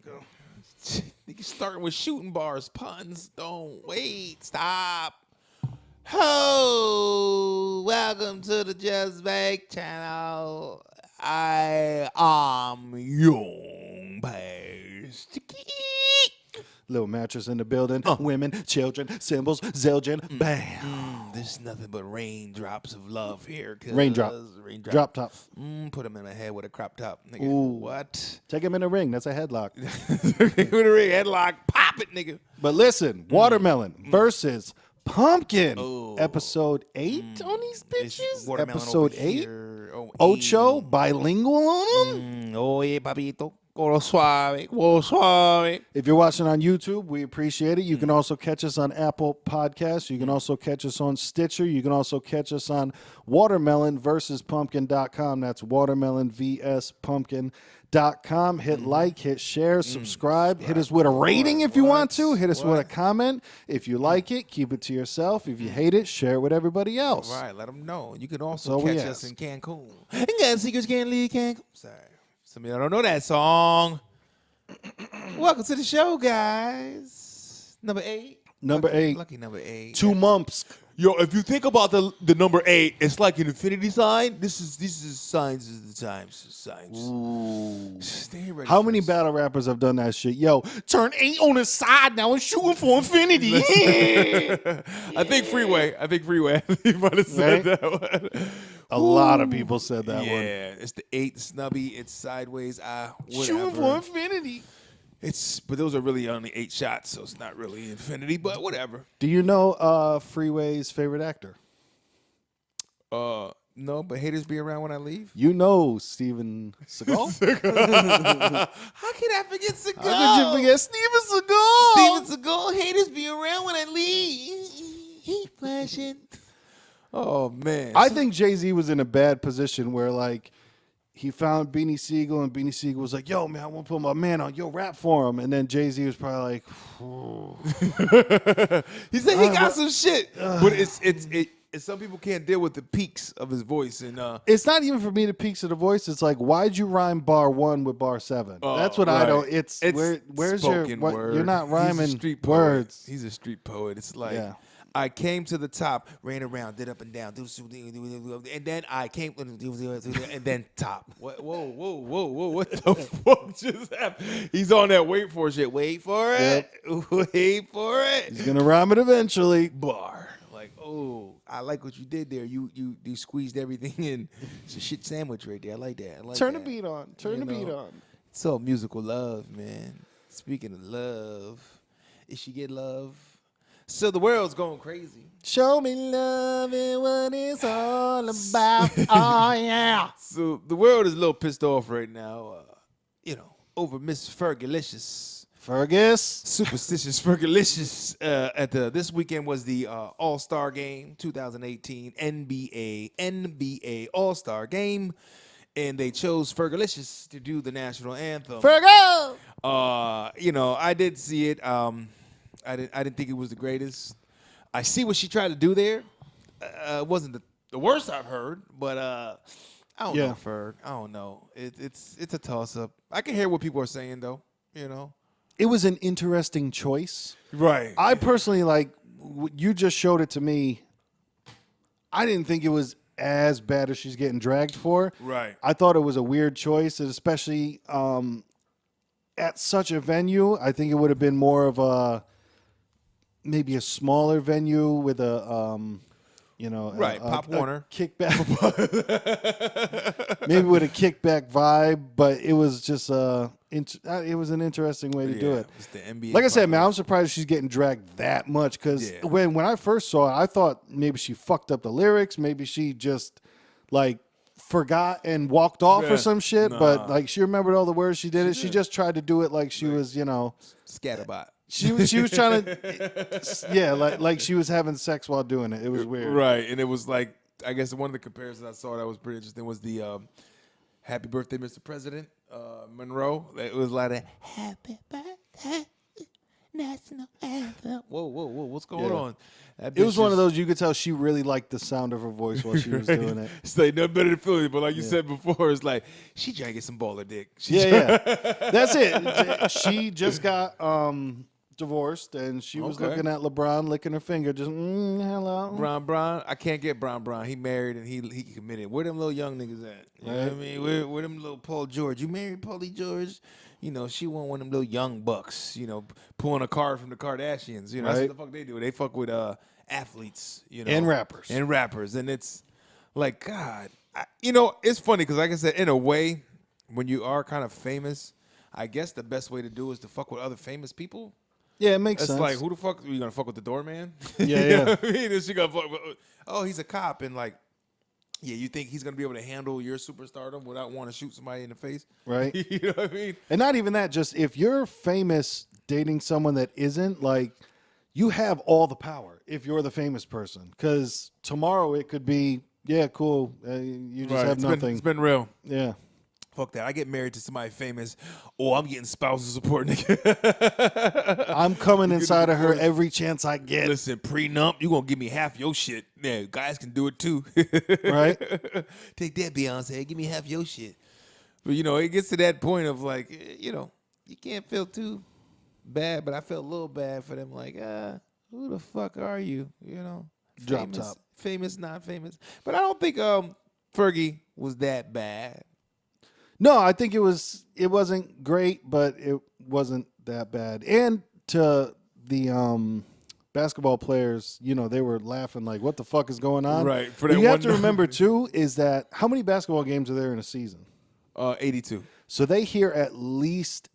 nigga. Nigga starting with shooting bars, puns. Don't wait. Stop. Ho! Welcome to the Just Bake channel. I am Young Pace. Little mattress in the building. Women, children, symbols, Zildjian. Bam. There's nothing but raindrops of love here. Raindrop. Drop top. Put him in my head with a crop top. Nigga. Ooh. What? Take him in a ring. That's a headlock. With a ring, headlock. Pop it, nigga. But listen, watermelon versus pumpkin. Oh. Episode 8 on these It's bitches. watermelon Episode over 8. here. Oh, Ocho, bilingual on them. Oye, papito. Coro suave. Coro suave. If you're watching on YouTube, we appreciate it. You can also catch us on Apple Podcasts. You can also catch us on Stitcher. You can also catch us on watermelonversuspumpkin.com. That's watermelonvspumpkin.com. Hit like, hit share, subscribe. Hit us with a rating if you want to. Hit us with a comment. If you like it, keep it to yourself. If you hate it, share it with everybody else. All right, let them know. You can also So we catch us ask. in Cancun. And got secrets can't leave Cancun. Sorry. Some of y'all don't know that song. Welcome to the show, guys. Number 8. Number 8. Lucky number 8. 2 months. Yo, if you think about the number 8, it's like an infinity sign. This is signs of the times. Signs. Ooh. Stay ready. How for many this. battle rappers have done that shit? Yo, turn 8 on the side now and shooting for infinity. I think Freeway. He might have said Right? that one. A lot of people said that one. Yeah, it's the 8 snubby. It's sideways. Whatever. Shooting for infinity. But those are really only 8 shots, so it's not really infinity. But whatever. Do you know Freeway's favorite actor? No, but haters be around when I leave. You know Steven Seagal? How can I forget Seagal? How could you forget Steven Seagal? Steven Seagal. Haters be around when I leave. He flashing. Oh man. I think Jay-Z was in a bad position where like he found Beanie Siegel and Beanie Siegel was like, yo, man, I want to put my man on. Yo, rap for him. And then Jay-Z was probably like, he said he got some shit. But it's some people can't deal with the peaks of his voice and it's not even for me the peaks of the voice. It's like, why'd you rhyme bar 1 with bar 7? That's what I right. don't. It's where's your spoken what, word. you're not rhyming He's a street poet. words. He's a street poet. It's like Yeah. I came to the top, ran around, did up and down, and then I came, and then top. Whoa, what the fuck just happened? He's on that wait for shit. Wait for it. Wait for it. He's gonna rhyme it eventually. Bar. Like, oh, I like what you did there. You squeezed everything in. It's a shit sandwich right there. I like that. Turn the beat on. Turn the beat on. It's all musical love, man. Speaking of love, is she get love? So the world's going crazy. Show me love and what it's all about. Oh, yeah. So the world is a little pissed off right now, over Miss Fergalicious. Fergus. Superstitious Fergalicious. This weekend was the All-Star Game, 2018 NBA All-Star Game. And they chose Fergalicious to do the national anthem. Fergo. I did see it. I didn't think it was the greatest. I see what she tried to do there. It wasn't the worst I've heard, but I don't know, Ferg. I don't know. It's a toss up. I can hear what people are saying though. It was an interesting choice. Right. I personally you just showed it to me. I didn't think it was as bad as she's getting dragged for. Right. I thought it was a weird choice, and especially at such a venue. I think it would have been more of maybe a smaller venue with a Pop Warner kickback, maybe with a kickback vibe. But it was just it was an interesting way to do it. It's the NBA Like I said, man, I'm surprised she's getting dragged that much because when I first saw it, I thought maybe she fucked up the lyrics, maybe she just forgot and walked off or some shit. Nah. But she remembered all the words she did. She just tried to do it like she was, scatterbot. She was trying to, like she was having sex while doing it. It was weird. Right, and it was like, I guess one of the comparisons I saw that was pretty interesting was the Happy Birthday, Mr. President, Monroe. It was like a Happy Birthday, national anthem. Whoa, what's going on? It was one of those you could tell she really liked the sound of her voice while she was doing it. It's like nothing better than Philly, but like you said before, it's like she trying to get some baller dick. That's it. She just got divorced, and she was looking at LeBron, licking her finger, just hello. Bron, I can't get Bron. He married and he committed. Where them little young niggas at? You know what I mean? Where them little Paul George? You married Paulie George? You know, she want one of them little young bucks, you know, pulling a card from the Kardashians. You know, that's what the fuck they do. They fuck with athletes, you know. And rappers. And it's like, God. You know, it's funny because, like I said, in a way, when you are kind of famous, I guess the best way to do is to fuck with other famous people. Yeah, it makes sense. It's like, who the fuck are you going to fuck with the doorman? Yeah, you yeah. know what I mean? Is she gonna fuck with, oh, he's a cop. And like, yeah, you think he's going to be able to handle your superstardom without wanting to shoot somebody in the face? Right. You know what I mean? And not even that, just if you're famous dating someone that isn't, like, you have all the power if you're the famous person. Because tomorrow it could be, yeah, cool, you just have nothing. It's been real. Yeah. Fuck that. I get married to somebody famous. Oh, I'm getting spousal support, nigga. I'm coming inside of her every chance I get. Listen, prenup, you going to give me half your shit. Yeah, guys can do it too. Right? Take that, Beyonce. Give me half your shit. But, you know, it gets to that point of like, you know, you can't feel too bad, but I felt a little bad for them. Like, who the fuck are you? You know? Drop top. Famous, not famous. But I don't think Fergie was that bad. No, I think it wasn't great, but it wasn't that bad. And to the basketball players, you know, they were laughing like, what the fuck is going on? Right. For that you have to remember, too, is that how many basketball games are there in a season? 82. So they hear at least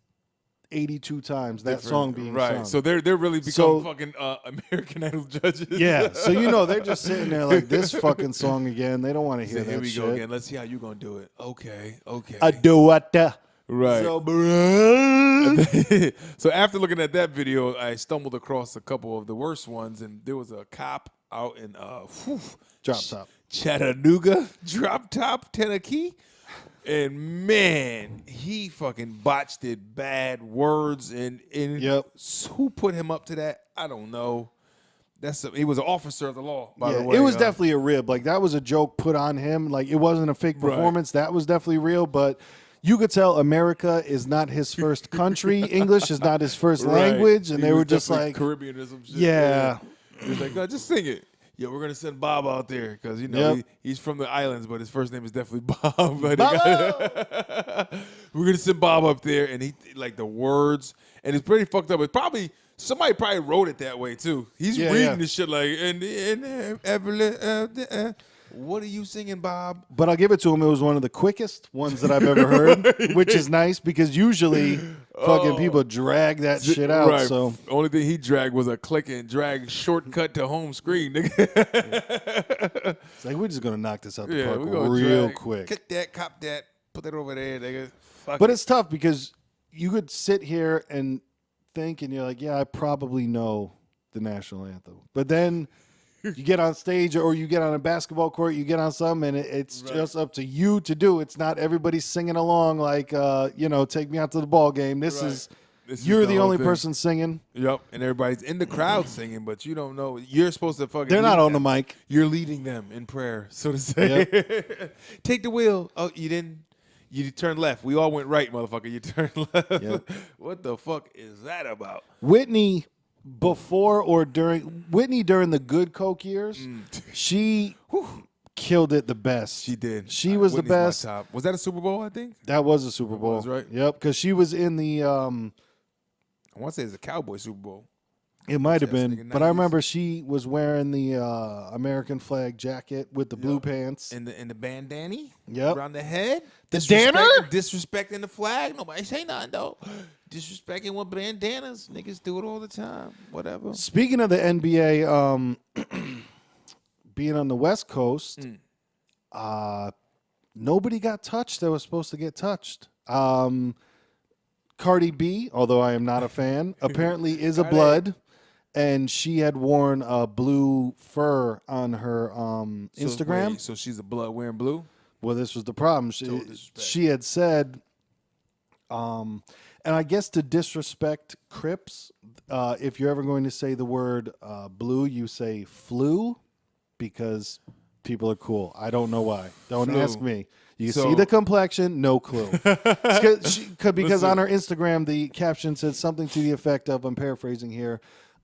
82 times that song being sung. So they're really become fucking American Idol judges. Yeah. So, you know, they're just sitting there like, this fucking song again. They don't want to hear that Here we shit. go again. Let's see how you going to do it. Okay. I do what? Right. So, so after looking at that video, I stumbled across a couple of the worst ones, and there was a cop out in Drop Top. Chattanooga, Drop Top, Tennessee. And man, he fucking botched it, bad words, and who put him up to that? I don't know. He was an officer of the law, by the way. It was definitely a rib. Like, that was a joke put on him. Like, it wasn't a fake performance. That was definitely real, but you could tell America is not his first country. English is not his first language, and they were just like Caribbean or some shit. Yeah. He was like, no, just sing it. Yeah, we're gonna send Bob out there because you know he's from the islands, but his first name is definitely Bob. We're gonna send Bob up there, and he like the words, and it's pretty fucked up. It's probably somebody wrote it that way too. He's reading this shit like what are you singing, Bob? But I'll give it to him. It was one of the quickest ones that I've ever heard, which is nice because usually fucking people drag that shit out. Right. So only thing he dragged was a click and drag shortcut to home screen, nigga. It's like, we're just gonna knock this out the park quick. Kick that, cop that, put that over there, nigga. But it's tough because you could sit here and think, and you're like, yeah, I probably know the national anthem, but then you get on stage or you get on a basketball court, you get on something, and it's just up to you to do. It's not everybody singing along like, you know, take me out to the ball game. This is you're the only person singing. Yep, and everybody's in the crowd singing, but you don't know. You're supposed to fucking. They're not on the mic. You're leading them in prayer, so to say. Yep. Take the wheel. Oh, you didn't. You turned left. We all went right, motherfucker. You turned left. Yep. What the fuck is that about? Whitney. During the good Coke years, she killed it the best. She did. She was Whitney's the best. My top. Was that a Super Bowl, I think? That was a Super Bowl. Was, right? Yep, because she was in the I want to say it's a Cowboy Super Bowl. It might have been, but I remember she was wearing the American flag jacket with the blue pants. And the bandana around the head. The danner? Disrespecting the flag. Nobody say nothing, though. Disrespecting with bandanas. Niggas do it all the time. Whatever. Speaking of the NBA, being on the West Coast, nobody got touched that was supposed to get touched. Cardi B, although I am not a fan, apparently is a blood. And she had worn a blue fur on her Instagram. So she's a blood wearing blue? Well, this was the problem. She had said, and And I guess to disrespect Crips, if you're ever going to say the word blue, you say flu because people are cool. I don't know why. Don't ask me. You see the complexion, no clue. Because on her Instagram, the caption said something to the effect of, I'm paraphrasing here,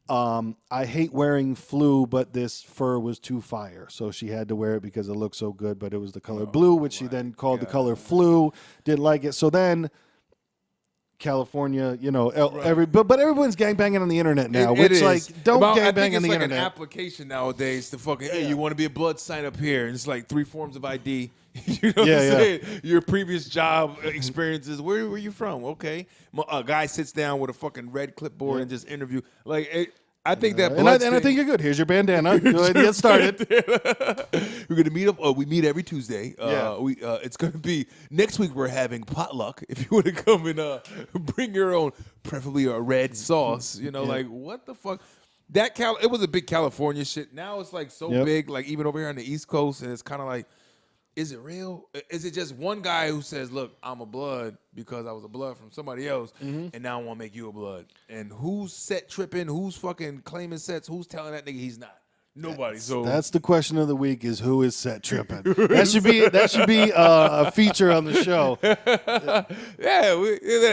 I hate wearing flu, but this fur was too fire. So she had to wear it because it looked so good, but it was the color blue, which she then called the color flu. Didn't like it. So then California, but everyone's gangbanging on the internet now. Don't gangbang on the internet. An application nowadays to fucking, hey, you want to be a blood, sign up here. And it's like 3 forms of ID. You know what I'm saying? Your previous job experiences. Where were you from? Okay. A guy sits down with a fucking red clipboard and just interview. I think that and I think you're good. Here's your bandana. Go ahead and get started. We're gonna meet up. We meet every Tuesday. It's gonna be next week. We're having potluck. If you want to come and bring your own, preferably a red sauce. Like what the fuck? It was a big California shit. Now it's like so big. Like even over here on the East Coast, and it's kind of like, is it real? Is it just one guy who says, look, I'm a blood because I was a blood from somebody else, and now I want to make you a blood? And who's set tripping? Who's fucking claiming sets? Who's telling that nigga he's not? Nobody. That's the question of the week: is who is set tripping? That should be a feature on the show.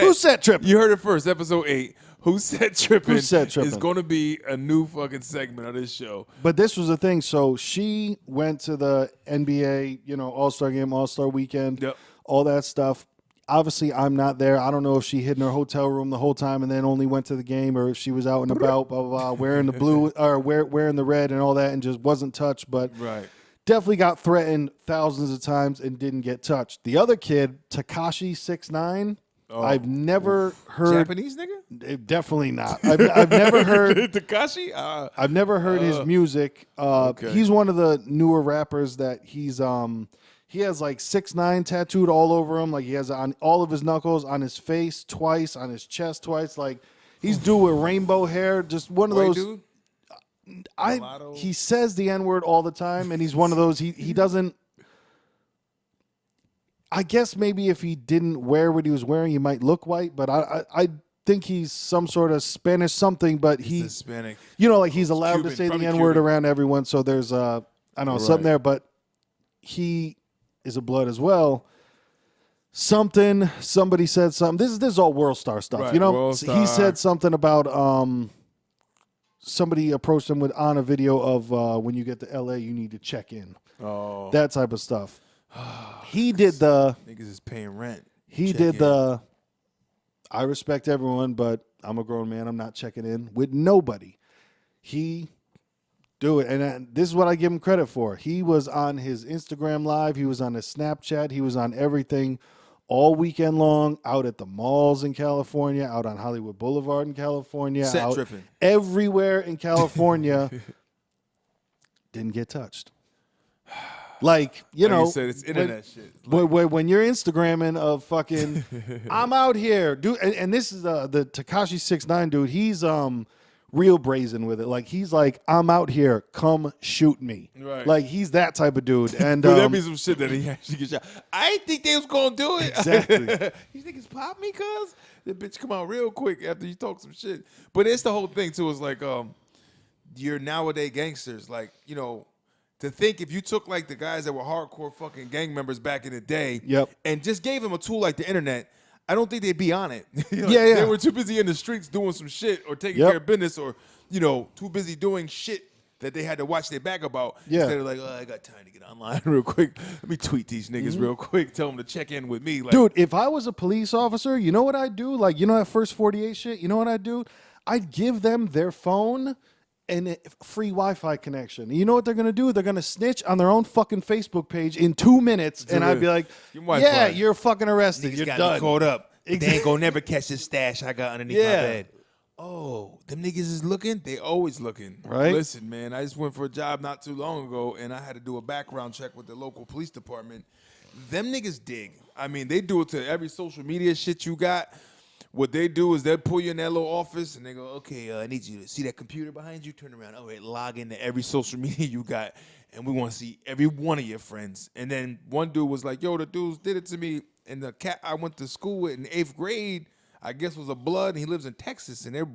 Who's set tripping? You heard it first, episode 8. Who Set Trippin' is going to be a new fucking segment of this show. But this was the thing. So she went to the NBA, All-Star Game, All-Star Weekend, all that stuff. Obviously, I'm not there. I don't know if she hid in her hotel room the whole time and then only went to the game, or if she was out and about, blah, blah, blah, wearing the blue or wearing the red and all that and just wasn't touched. But definitely got threatened thousands of times and didn't get touched. The other kid, Tekashi 6ix9ine, I've never heard Japanese nigga. Definitely not. I've never heard Tekashi. I've never heard his music. He's one of the newer rappers that he has like 6ix9ine tattooed all over him. Like he has on all of his knuckles, on his face twice, on his chest twice. Like he's dude with rainbow hair. Just one of those. Dude? He says the N-word all the time, and he's one of those. He doesn't. I guess maybe if he didn't wear what he was wearing, he might look white. But I think he's some sort of Spanish something. But he's Hispanic. Like he's allowed Cuban, to say the probably N-word Cuban. around everyone. So there's something there. But he is a blood as well. Somebody said something. This is all World Star stuff. Right, He said something about somebody approached him on a video of when you get to LA, you need to check in. Oh, that type of stuff. He did the niggas is paying rent. I respect everyone, but I'm a grown man. I'm not checking in with nobody. He do it, and this is what I give him credit for. He was on his Instagram Live. He was on his Snapchat. He was on everything all weekend long, out at the malls in California, out on Hollywood Boulevard in California, Set out tripping. everywhere in California. Didn't get touched. Like you said, it's internet shit. When you're Instagramming of fucking, I'm out here, dude, and this is the Tekashi 6ix9ine dude. He's real brazen with it. Like he's like, I'm out here, come shoot me. Right. Like he's that type of dude. And But that'd be some shit that he actually gets shot. I didn't think they was gonna do it. Exactly. You think it's pop me, cuz? That bitch come out real quick after you talk some shit. But it's the whole thing too. It's like you're nowadays gangsters, like to think if you took like the guys that were hardcore fucking gang members back in the day, and just gave them a tool like the internet, I don't think they'd be on it. They were too busy in the streets doing some shit or taking care of business, or too busy doing shit that they had to watch their back about. Instead of like, I got time to get online real quick. Let me tweet these niggas real quick. Tell them to check in with me. Like, dude, if I was a police officer, you know what I'd do? Like, that first 48 shit. You know what I'd do? I'd give them their phone and a free Wi-Fi connection. You know what they're going to do? They're going to snitch on their own fucking Facebook page in 2 minutes, and I'd be like, yeah, you're fucking arrested. Niggas you're got done. Me caught up. They ain't gonna never catch this stash I got underneath my bed. Oh, them niggas is looking? They always looking. Right? Listen, man, I just went for a job not too long ago, and I had to do a background check with the local police department. Them niggas dig. I mean, they do it to every social media shit you got. What they do is they'll pull you in that little office, and they go, okay, I need you to see that computer behind you. Turn around. All right, log into every social media you got, and we want to see every one of your friends. And then one dude was like, yo, the dudes did it to me. And the cat I went to school with in 8th grade, I guess was a blood, and he lives in Texas, and they're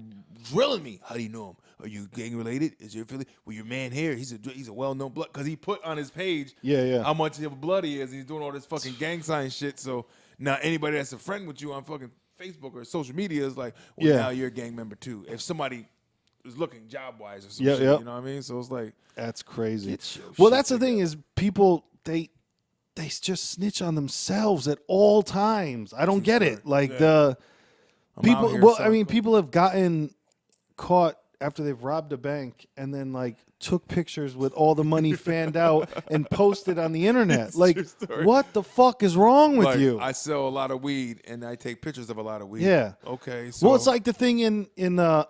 drilling me. How do you know him? Are you gang related? Is your affiliate? Well, your man here, he's a well-known blood, because he put on his page how much of a blood he is, and he's doing all this fucking gang sign shit. So now anybody that's a friend with you on fucking Facebook or social media is like, well, now you're a gang member too. If somebody is looking job-wise or some shit, you know what I mean? So it's like, that's crazy. Well, that's the thing is people, they just snitch on themselves at all times. I don't get it. Like people, well, I mean, people have gotten caught after they've robbed a bank and then like took pictures with all the money fanned out and posted on the internet. Like, what the fuck is wrong with you? I sell a lot of weed and I take pictures of a lot of weed. Yeah. Okay. So. Well, it's like the thing in I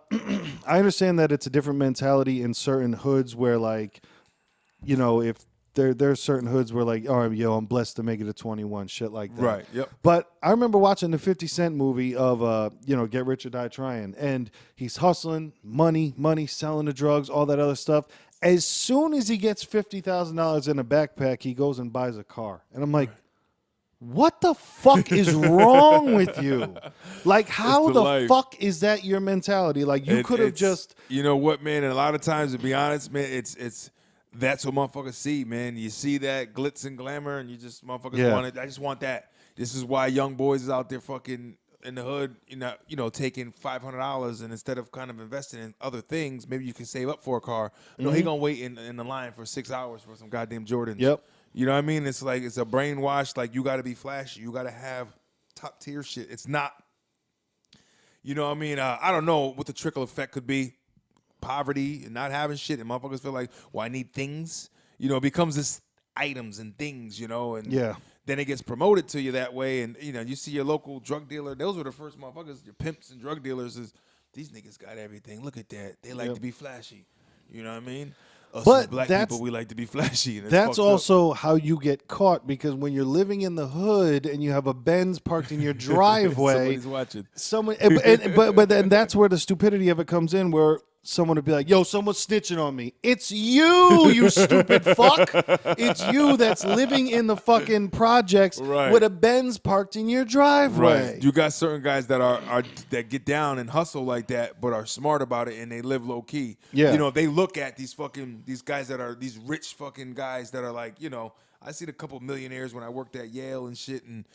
understand that it's a different mentality in certain hoods where, like, you know, if there are certain hoods where, like, oh, yo, I'm blessed to make it to 21, shit like that. Right, yep. But I remember watching the 50 Cent movie of, you know, Get Rich or Die Trying, and he's hustling, money, selling the drugs, all that other stuff. As soon as he gets $50,000 in a backpack, he goes and buys a car. And I'm like, what the fuck is wrong with you? Like, how the fuck is that your mentality? Like, you could have just... You know what, man? And a lot of times, to be honest, man, it's that's what motherfuckers see, man. You see that glitz and glamour, and you just motherfuckers want it. I just want that. This is why young boys is out there fucking in the hood, you know, taking $500, and instead of kind of investing in other things, maybe you can save up for a car. No, he gonna wait in the line for 6 hours for some goddamn Jordans. Yep. You know what I mean? It's like it's a brainwash. Like, you got to be flashy. You got to have top tier shit. It's not. You know what I mean? I don't know what the trickle effect could be. Poverty and not having shit, and motherfuckers feel like, well, I need things. You know, it becomes this items and things, you know, and then it gets promoted to you that way. And, you know, you see your local drug dealer. Those were the first motherfuckers, your pimps and drug dealers, is these niggas got everything. Look at that. They like to be flashy. You know what I mean? Us as black people, we like to be flashy. And that's also how you get caught, because when you're living in the hood and you have a Benz parked in your driveway, somebody's watching. But then that's where the stupidity of it comes in, where someone would be like, yo, someone's snitching on me. It's you, you stupid fuck. It's you that's living in the fucking projects with a Benz parked in your driveway. Right. You got certain guys that are that get down and hustle like that, but are smart about it, and they live low key. Yeah. You know, they look at these guys that are these rich fucking guys that are like, you know, I seen a couple millionaires when I worked at Yale and shit, and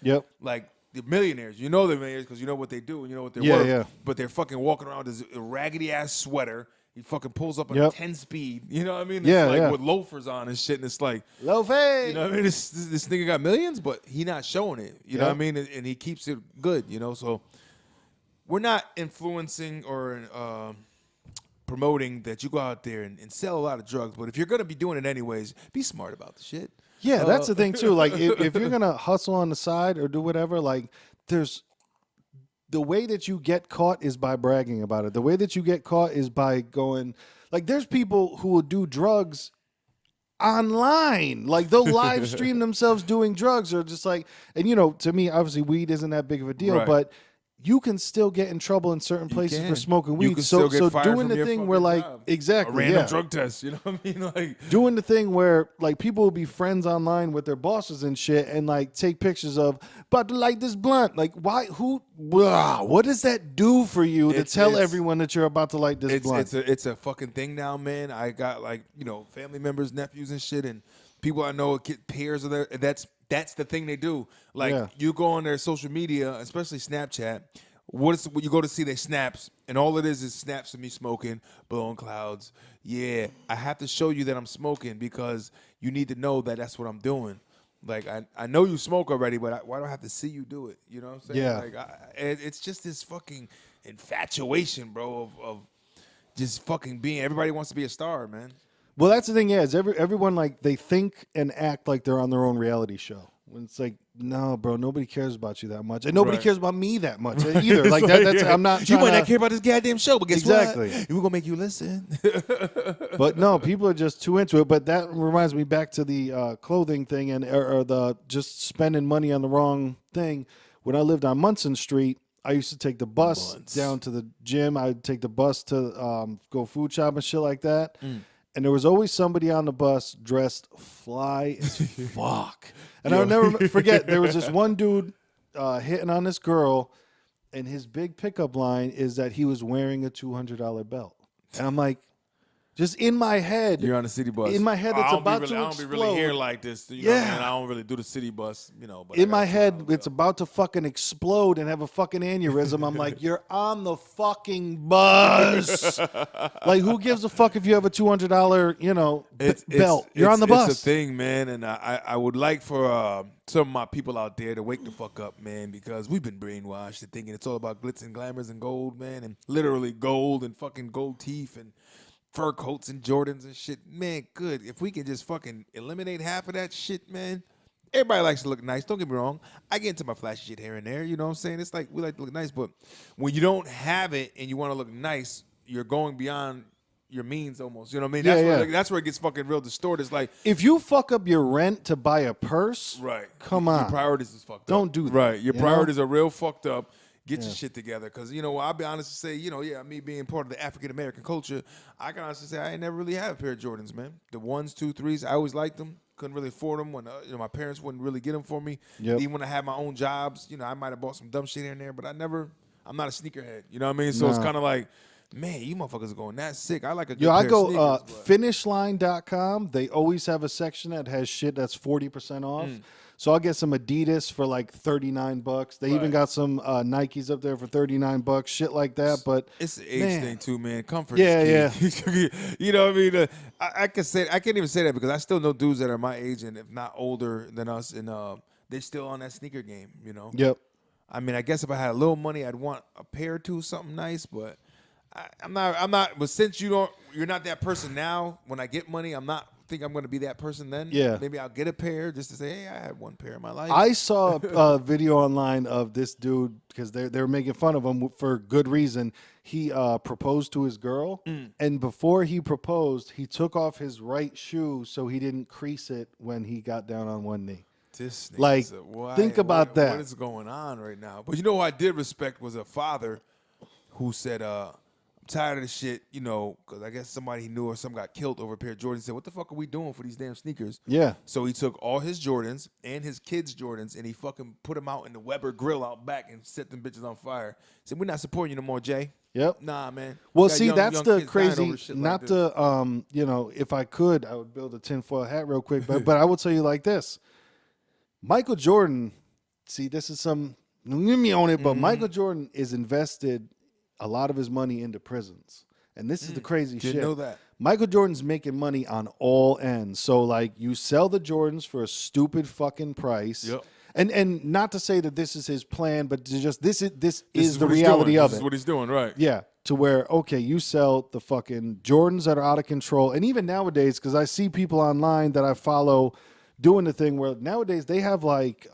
like, they're millionaires. You know they're millionaires because you know what they do and you know what they're worth. Yeah. But they're fucking walking around with this raggedy-ass sweater. He fucking pulls up at a 10-speed. You know what I mean? It's like with loafers on and shit, and it's like... Loafers! You know what I mean? This nigga got millions, but he not showing it. You know what I mean? And he keeps it good, you know? So we're not influencing or promoting that you go out there and sell a lot of drugs. But if you're going to be doing it anyways, be smart about the shit. Yeah, that's the thing, too. Like, if you're going to hustle on the side or do whatever, like, there's the way that you get caught is by bragging about it. The way that you get caught is by going, like, there's people who will do drugs online. Like, they'll live stream themselves doing drugs, or just like, and, you know, to me, obviously, weed isn't that big of a deal, but you can still get in trouble in certain places for smoking weed. So doing the thing where, like, a random drug test, you know what I mean? Like, doing the thing where, like, people will be friends online with their bosses and shit, and, like, take pictures of about to light this blunt. Like, why? What does that do for you to tell everyone that you're about to light this blunt? It's a fucking thing now, man. I got, like, you know, family members, nephews and shit, and people I know get pairs of their. That's the thing they do. Like, you go on their social media, especially Snapchat. What you go to see their snaps, and all it is snaps of me smoking, blowing clouds. Yeah, I have to show you that I'm smoking because you need to know that that's what I'm doing. Like, I know you smoke already, but why do I have to see you do it? You know what I'm saying? Yeah. Like, it's just this fucking infatuation, bro, of just fucking being. Everybody wants to be a star, man. Well, that's the thing, is everyone, like, they think and act like they're on their own reality show. When it's like, no, bro, nobody cares about you that much, and nobody cares about me that much either. Like, that's I'm not. You might not care about this goddamn show, but guess what? We're gonna make you listen. But no, people are just too into it. But that reminds me back to the clothing thing or the just spending money on the wrong thing. When I lived on Munson Street, I used to take the bus down to the gym. I'd take the bus to go food shop and shit like that. And there was always somebody on the bus dressed fly as fuck. And I'll never forget, there was this one dude hitting on this girl, and his big pickup line is that he was wearing a $200 belt. And I'm like, just in my head. You're on the city bus. In my head, it's about to I don't explode. be really here like this. You know what I mean? I don't really do the city bus, But in my head, it's about to fucking explode and have a fucking aneurysm. I'm like, you're on the fucking bus. Like, who gives a fuck if you have a $200, belt? You're on the bus. It's a thing, man. And I would like for some of my people out there to wake the fuck up, man, because we've been brainwashed to thinking it's all about glitz and glamours and gold, man, and literally gold and fucking gold teeth and fur coats and Jordans and shit. Man, good. If we can just fucking eliminate half of that shit, man. Everybody likes to look nice. Don't get me wrong. I get into my flashy shit here and there. You know what I'm saying? It's like we like to look nice. But when you don't have it and you want to look nice, you're going beyond your means almost. You know what I mean? That's where it gets fucking real distorted. It's like, if you fuck up your rent to buy a purse, right? Come on. Your priorities is fucked up. Don't do that. Right. Your priorities are real fucked up. Get your shit together. Because, I'll be honest to say, me being part of the African-American culture, I can honestly say I ain't never really had a pair of Jordans, man. The 1s, 2s, 3s, I always liked them. Couldn't really afford them when, my parents wouldn't really get them for me. Yep. Even when I had my own jobs, I might have bought some dumb shit here and there, but I'm not a sneakerhead. You know what I mean? So it's kind of like, man, you motherfuckers are going that sick. I like a good pair I go of sneakers. finishline.com. They always have a section that has shit that's 40% off. So I'll get some Adidas for like $39. They even got some Nikes up there for $39, shit like that. But it's an age thing too, man. Comfort is key. You know what I mean? I can't even say that because I still know dudes that are my age and if not older than us, and they're still on that sneaker game. Yep. I mean, I guess if I had a little money, I'd want a pair or two, something nice, but. I'm not. But since you're not that person now. When I get money, I'm going to be that person then. Yeah. Maybe I'll get a pair just to say, hey, I had one pair in my life. I saw a video online of this dude because they were making fun of him for good reason. He proposed to his girl, and before he proposed, he took off his right shoe so he didn't crease it when he got down on one knee. Think about that. What is going on right now? But who I did respect was a father who said, tired of the shit, because I guess somebody he knew or some got killed over a pair of Jordans. He said, what the fuck are we doing for these damn sneakers? Yeah. So he took all his Jordans and his kids' Jordans and he fucking put them out in the Weber grill out back and set them bitches on fire. He said, we're not supporting you no more, Jay. Yep. Nah, man. Well, see, that's the kids crazy, like not to, if I could, I would build a tinfoil hat real quick, but I will tell you like this. Michael Jordan, see, this is some, don't get me on it, but Michael Jordan is invested a lot of his money into prisons. And this is the crazy shit. Didn't know that. Michael Jordan's making money on all ends. So, like, you sell the Jordans for a stupid fucking price. Yep. And not to say that this is his plan, but to just this is the reality of it. This is what he's doing, right. Yeah. To where, okay, you sell the fucking Jordans that are out of control. And even nowadays, because I see people online that I follow doing the thing where nowadays they have, like,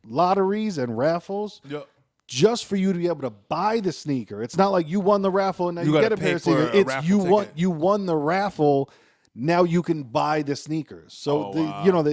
lotteries and raffles. Yep. Just for you to be able to buy the sneaker. It's not like you won the raffle and now you get a pair of sneakers. It's you won the raffle. Now you can buy the sneakers. So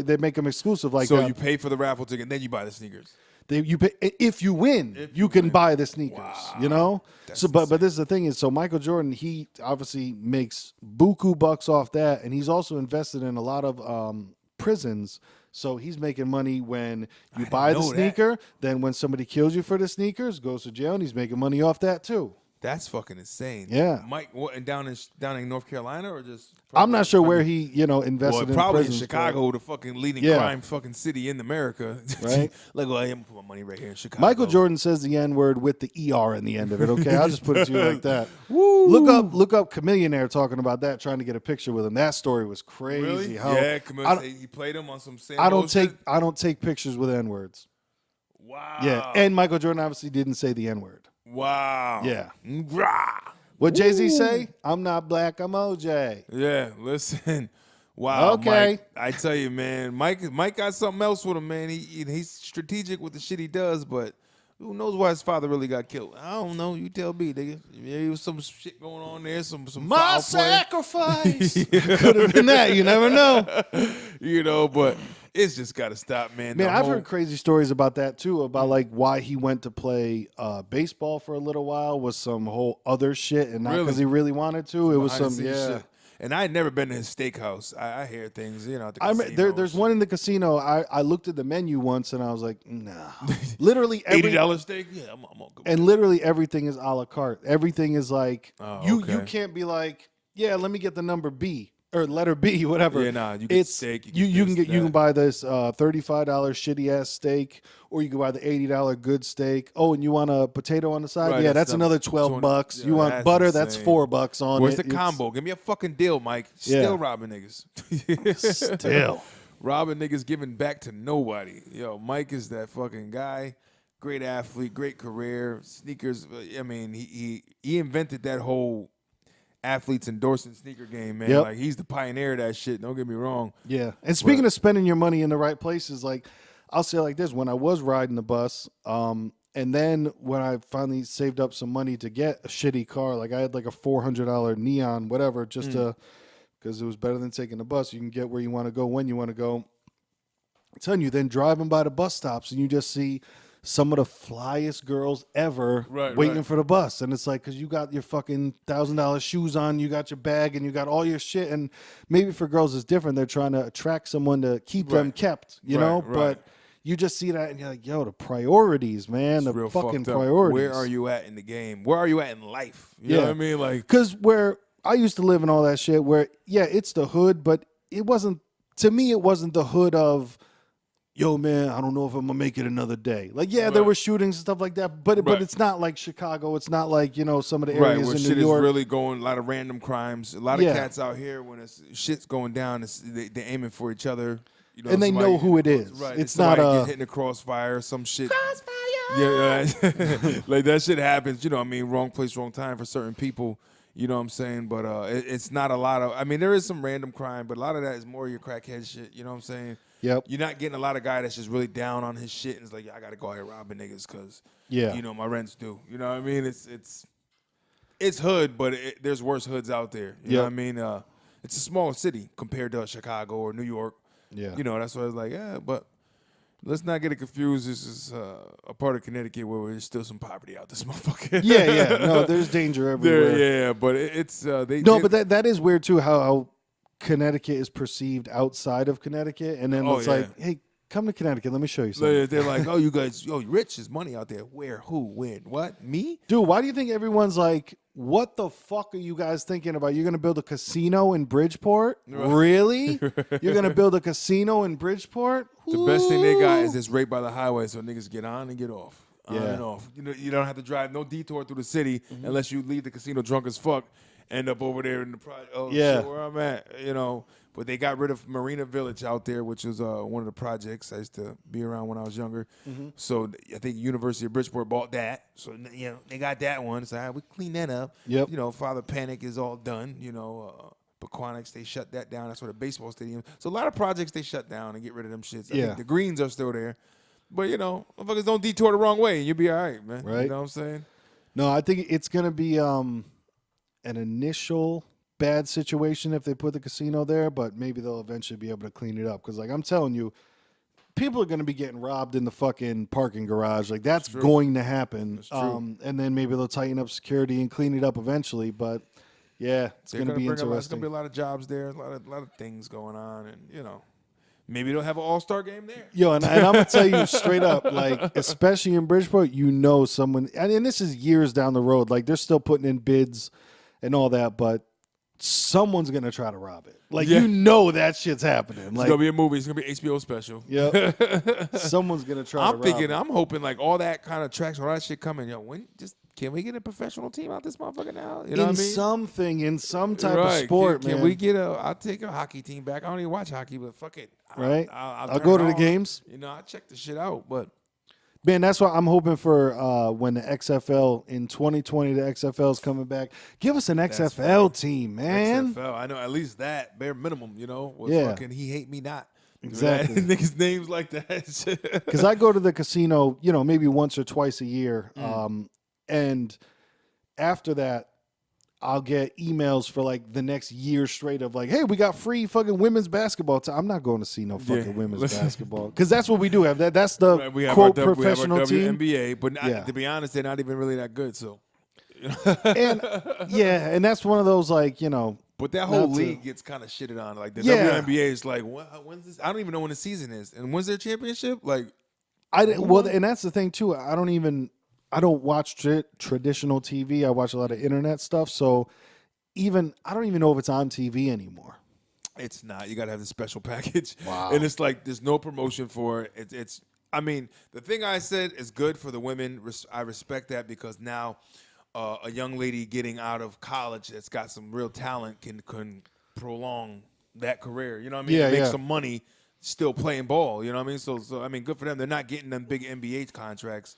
they make them exclusive like that. So you pay for the raffle ticket and then you buy the sneakers. You pay, if you win, you can buy the sneakers. Wow. But this is the thing is, so Michael Jordan, he obviously makes buku bucks off that, and he's also invested in a lot of prisons. So he's making money when you buy the sneaker. Then when somebody kills you for the sneakers, goes to jail, and he's making money off that too. That's fucking insane. Yeah. Mike, and down in North Carolina or just? I'm not sure where he, invested in probably prisons, in Chicago, the fucking leading crime fucking city in America. Right? Like, well, I'm gonna put my money right here in Chicago. Michael Jordan says the N-word with the ER in the end of it, okay? I'll just put it to you like that. Woo. Look up Chameleonaire talking about that, trying to get a picture with him. That story was crazy. Really? Yeah, he played him on some Sam I don't take pictures with N-words. Wow. Yeah, and Michael Jordan obviously didn't say the N-word. Wow. Yeah. Rah. What Jay-Z say? I'm not black, I'm OJ. Yeah, listen. Wow, okay. Mike, I tell you, man, Mike got something else with him, man. He's strategic with the shit he does, but who knows why his father really got killed? I don't know. You tell me, nigga. There was some shit going on there, some my foul play. Sacrifice. Could have been that. You never know. But it's just got to stop, man. Man, I've heard crazy stories about that too, about like why he went to play baseball for a little while was some whole other shit, and not because he really wanted to. It was some, yeah. Shit. And I had never been to his steakhouse. I hear things, at the I mean, casino. there's one in the casino. I looked at the menu once and I was like, nah. Literally $80 steak. Yeah, I'm gonna go. and literally everything is a la carte. Everything is like you okay. can't be like, yeah, let me get the number B or letter B, whatever. Yeah, nah, you get steak. You can buy this $35 shitty ass steak, or you can buy the $80 good steak. Oh, and you want a potato on the side? Right, yeah, that's that's another $12. Yeah, You want that's butter? insane. That's $4 on Where's it. the combo? Give me a fucking deal, Mike. Yeah. Still robbing niggas. Still. Robbing niggas, giving back to nobody. Yo, Mike is that fucking guy. Great athlete, great career, sneakers. I mean, he invented that whole athletes endorsing sneaker game, man. Yep. Like, he's the pioneer of that shit. Don't get me wrong. Yeah. And speaking of spending your money in the right places, like I'll say it like this: when I was riding the bus, and then when I finally saved up some money to get a shitty car, like I had like a $400 Neon, whatever, just to because it was better than taking the bus. You can get where you want to go when you want to go. I'm telling you, then driving by the bus stops and you just see some of the flyest girls ever waiting for the bus. And it's like, because you got your fucking $1,000 shoes on, you got your bag, and you got all your shit. And maybe for girls it's different. They're trying to attract someone to keep them kept, you know? But you just see that and you're like, yo, the priorities, man. It's the real fucking fucked up. priorities. Where are you at in the game? Where are you at in life? You know what I mean? Like, because where I used to live and all that shit, where, yeah, it's the hood, but it wasn't, to me, it wasn't the hood of, yo, man, I don't know if I'm going to make it another day. Like, yeah, there were shootings and stuff like that, but it's not like Chicago. It's not like, some of the areas where in shit New York. is really going, a lot of random crimes. A lot of cats out here, when shit's going down, they're aiming for each other. And they know who it is. Right. It's not get hit in the crossfire, some shit. Yeah, like that shit happens. I mean, wrong place, wrong time for certain people. You know what I'm saying? But it's not a lot of. I mean, there is some random crime, but a lot of that is more your crackhead shit. You know what I'm saying? Yep. You're not getting a lot of guy that's just really down on his shit and it's like, I got to go out here robbing niggas because my rent's due. You know what I mean? It's hood, but there's worse hoods out there. You know what I mean? It's a small city compared to Chicago or New York. Yeah. That's why I was like, but let's not get it confused. This is a part of Connecticut where there's still some poverty out this motherfucker. Yeah. No, there's danger everywhere. But it's but that is weird too. How Connecticut is perceived outside of Connecticut, and then it's like, hey, come to Connecticut. Let me show you something. They're like, oh, you guys, rich. There's money out there. Where? Who? When? What? Me? Dude, why do you think everyone's like, what the fuck are you guys thinking about? You're going to build a casino in Bridgeport? Really? You're going to build a casino in Bridgeport? The best thing they got is this right by the highway, so niggas get on and get off. On Yeah. and off. You don't have to drive no detour through the city unless you leave the casino drunk as fuck. End up over there in the shit, where I'm at, But they got rid of Marina Village out there, which was one of the projects I used to be around when I was younger. So I think University of Bridgeport bought that. So they got that one. So we clean that up. Yep. Father Panic is all done. Pequanix, they shut that down. That's where the baseball stadium. So a lot of projects they shut down and get rid of them shits. I think the greens are still there. But motherfuckers don't detour the wrong way and you'll be all right, man. Right. You know what I'm saying? No, I think it's going to be an initial bad situation if they put the casino there, but maybe they'll eventually be able to clean it up. Because, like I'm telling you, people are going to be getting robbed in the fucking parking garage. Like, that's going to happen. That's true. And then maybe they'll tighten up security and clean it up eventually. But, yeah, it's going to be interesting. There's going to be a lot of jobs there, a lot of things going on. And, maybe they'll have an all-star game there. Yo, and I'm going to tell you straight up, like, especially in Bridgeport, someone, and this is years down the road. Like, they're still putting in bids and all that, but someone's going to try to rob it. Like, that shit's happening. Like, it's going to be a movie. It's going to be an HBO special. Yep. Someone's going to try to rob it. I'm hoping, like, all that kind of tracks, all that shit coming. Can we get a professional team out this motherfucker now? You know what I mean? Something, in some type of sport, man. Can we get I'll take a hockey team back. I don't even watch hockey, but fuck it. Right? I'll go to the on. games. I'll check the shit out, but. Man, that's why I'm hoping for when the XFL in 2020, the XFL is coming back. Give us an XFL team, man. XFL, I know at least that bare minimum. With fucking He Hate Me Not. Exactly. Niggas names like that. Because I go to the casino, maybe once or twice a year, and after that, I'll get emails for like the next year straight of like, hey, we got free fucking women's basketball. I'm not going to see no fucking women's basketball because that's what we do have. That's the quote professional team. WNBA, but to be honest, they're not even really that good. So, and that's one of those like But that whole Not to- league gets kind of shitted on. Like the Yeah. WNBA is like, when's this? I don't even know when the season is. And when's their championship? Like, Well, and that's the thing too. I don't watch traditional TV. I watch a lot of internet stuff. So I don't even know if it's on TV anymore. it's not. You got to have the special package. Wow. And it's like there's no promotion for it. It's. I mean, the thing I said is good for the women. I respect that because now a young lady getting out of college that's got some real talent can prolong that career. You know what I mean? Yeah, Make yeah. some money still playing ball. You know what I mean? So I mean, good for them. They're not getting them big NBA contracts.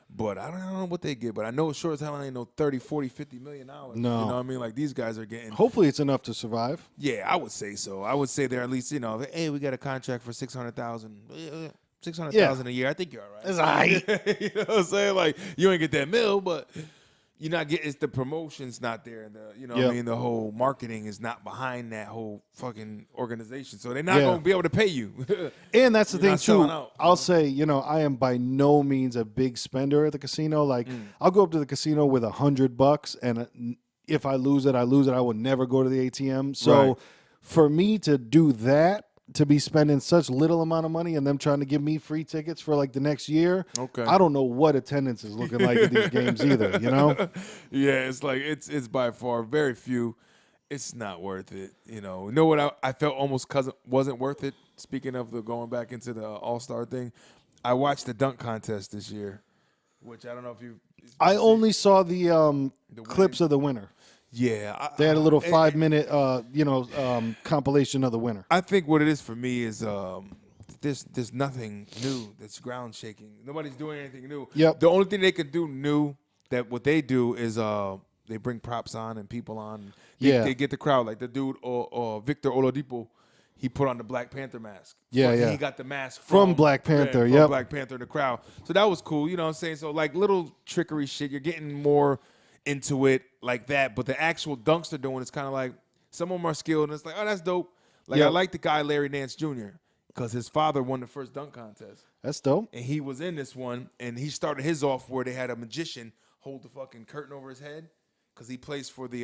But I don't know what they get. But I know sure as hell ain't no 30, 40, 50 million dollars. No. You know what I mean? Like these guys are getting. Hopefully, it's enough to survive. Yeah, I would say so. I would say they're at least, hey, we got a contract for 600,000. 600,000 a year. I think you're all right. It's all right. You know what I'm saying? Like you ain't get that mill, but you're not getting. It's the promotion's not there. And what I mean, the whole marketing is not behind that whole fucking organization. So they're not going to be able to pay you. And that's the You're thing not too. selling out. I'll say, I am by no means a big spender at the casino. Like I'll go up to the casino with $100, and if I lose it, I lose it. I will never go to the ATM. So Right. for me to do that, to be spending such little amount of money and them trying to give me free tickets for like the next year, Okay. I don't know what attendance is looking like at these games either. Yeah, it's like it's by far very few. It's not worth it. You know what I felt almost wasn't worth it. Speaking of the going back into the All-Star thing, I watched the dunk contest this year, which I don't know if you. I only saw the clips of the winner. Yeah, They had a little 5-minute, compilation of the winner. I think what it is for me is there's nothing new that's ground shaking. Nobody's doing anything new. Yep. The only thing they could do new that what they do is they bring props on and people on. They get the crowd like the dude or Victor Oladipo. He put on the Black Panther mask. Yeah, But yeah. He got the mask From Black Panther, from yep. Black Panther in the crowd. So that was cool. You know what I'm saying? So like little trickery shit. You're getting more into it like that. But the actual dunks they're doing is kind of like some of them are skilled and it's like, oh, that's dope. Like I Yep. like the guy Larry Nance Jr. because his father won the first dunk contest. That's dope. And he was in this one, and he started his off where they had a magician hold the fucking curtain over his head because he plays for the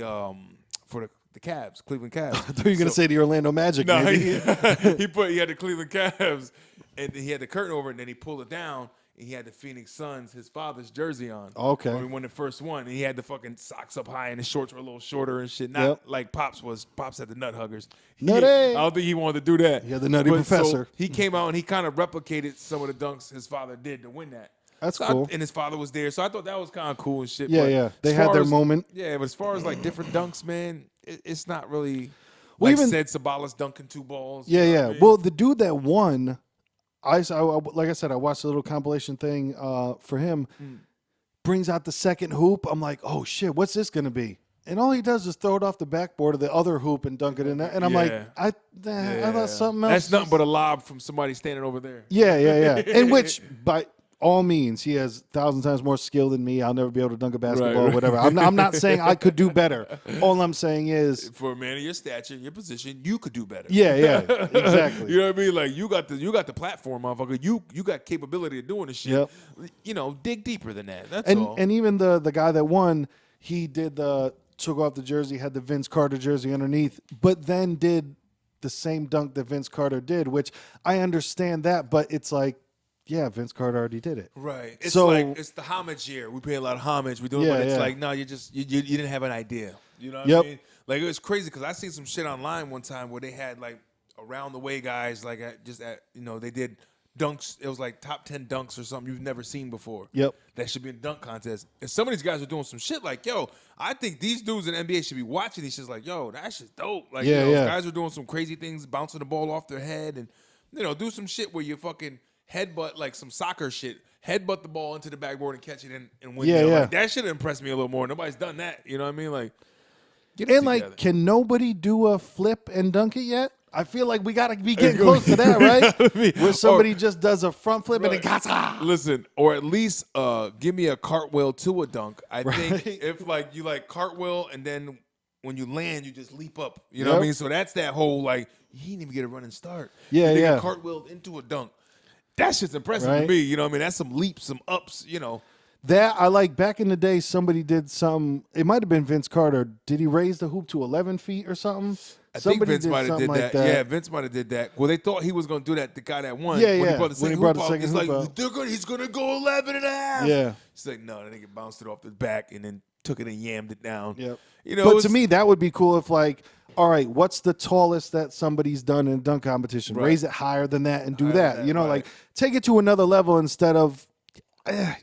Cavs, Cleveland Cavs. I thought you were going to say the Orlando Magic. No, maybe. he had the Cleveland Cavs, and he had the curtain over, and then he pulled it down, and he had the Phoenix Suns, his father's jersey on. Okay. When we won the first one, and he had the fucking socks up high, and his shorts were a little shorter and shit. Not Yep. like Pops was. Pops had the nut huggers. Nutty. I don't think he wanted to do that. He had the nutty But so professor. he came out and he kind of replicated some of the dunks his father did to win that. That's So cool. and his father was there, so I thought that was kind of cool and shit. Yeah, but yeah. They as had far their as- moment. Yeah, but as far as like different dunks, man, it's not really. Well, Like even- said, Sabalas dunking 2 balls. Yeah, you know yeah. what I mean? Well, the dude that won, like I said, I watched a little compilation thing for him. Brings out the second hoop. I'm like, oh shit, what's this gonna be? And all he does is throw it off the backboard of the other hoop and dunk it in there. And I'm Yeah. like, I thought something else. That's nothing but a lob from somebody standing over there. Yeah, yeah, yeah. And which, by all means, he has 1,000 times more skill than me. I'll never be able to dunk a basketball Right. or whatever. I'm not saying I could do better. All I'm saying is, For a man of your stature, your position, you could do better. yeah, yeah, exactly. You know what I mean? Like you got the platform, motherfucker. You got capability of doing this shit. Yep. You know, dig deeper than that. That's And all. and even the guy that won, he took off the jersey, had the Vince Carter jersey underneath, but then did the same dunk that Vince Carter did, which I understand that, but it's like, yeah, Vince Carter already did it. Right. It's So- like it's the homage year. We pay a lot of homage. We do it, Yeah, but it's yeah. like no, you didn't have an idea. You know what Yep. I mean? Like it was crazy because I seen some shit online one time where they had like around the way guys like they did dunks. It was like top 10 dunks or something you've never seen before. Yep. That should be in dunk contest. And some of these guys are doing some shit like, yo, I think these dudes in the NBA should be watching these shit like, yo, that shit's dope. Like, Yeah, yeah. guys are doing some crazy things, bouncing the ball off their head and, do some shit where you fucking headbutt like some soccer shit, headbutt the ball into the backboard and catch it and win. Yeah, yeah. Like, that should impress me a little more. Nobody's done that. You know what I mean? Like, get it And together. like, can nobody do a flip and dunk it yet? I feel like we got to be getting close to that, right? Where somebody just does a front flip and then gotcha. Listen, or at least give me a cartwheel to a dunk. I think if like you like cartwheel and then when you land, you just leap up. You know what I Yep. mean? So that's that whole like he didn't even get a running start. Yeah, The nigga yeah. cartwheeled into a dunk. That shit's impressive Right. to me. You know what I mean? That's some leaps, some ups. That I like. Back in the day, somebody did some. It might have been Vince Carter. Did he raise the hoop to 11 feet or something? I think Vince might have did like that. Yeah, Vince might have did that. Well, they thought he was going to do that. The guy that won. Yeah, when yeah. He brought the When he second brought hoop the out, second he's hoop like, out. he's going to go 11 and a half. Yeah. He's like, no, that nigga bounced it off the back and then took it and yammed it down. Yep. You know, But to me, that would be cool if, like, all right, what's the tallest that somebody's done in a dunk competition? Right. Raise it higher than that and do Higher that. than that, You know, right. like take it to another level instead of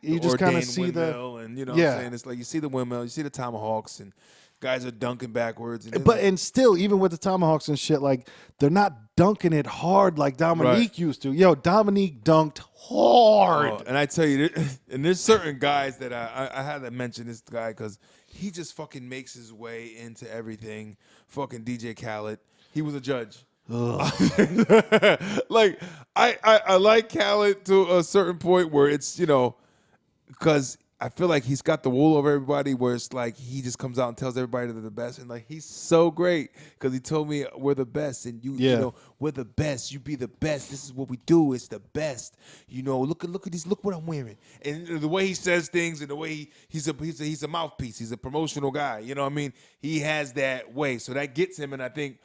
you just kind of ordained see windmill and you know what I'm saying? It's like you see the windmill, you see the tomahawks, and guys are dunking backwards. And and still, even with the tomahawks and shit, like they're not dunking it hard like Dominique used to. Yo, Dominique dunked hard. and I tell you, and there's certain guys that I had to mention this guy because he just fucking makes his way into everything. Fucking DJ Khaled, he was a judge. Like I like Khaled to a certain point where it's because I feel like he's got the wool over everybody where it's like he just comes out and tells everybody they're the best. And like he's so great because he told me we're the best and you know, we're the best. You be the best. This is what we do. It's the best. You know, look at these. Look what I'm wearing. And the way he says things and the way he's a mouthpiece. He's a promotional guy. You know what I mean? He has that way. So that gets him. And I think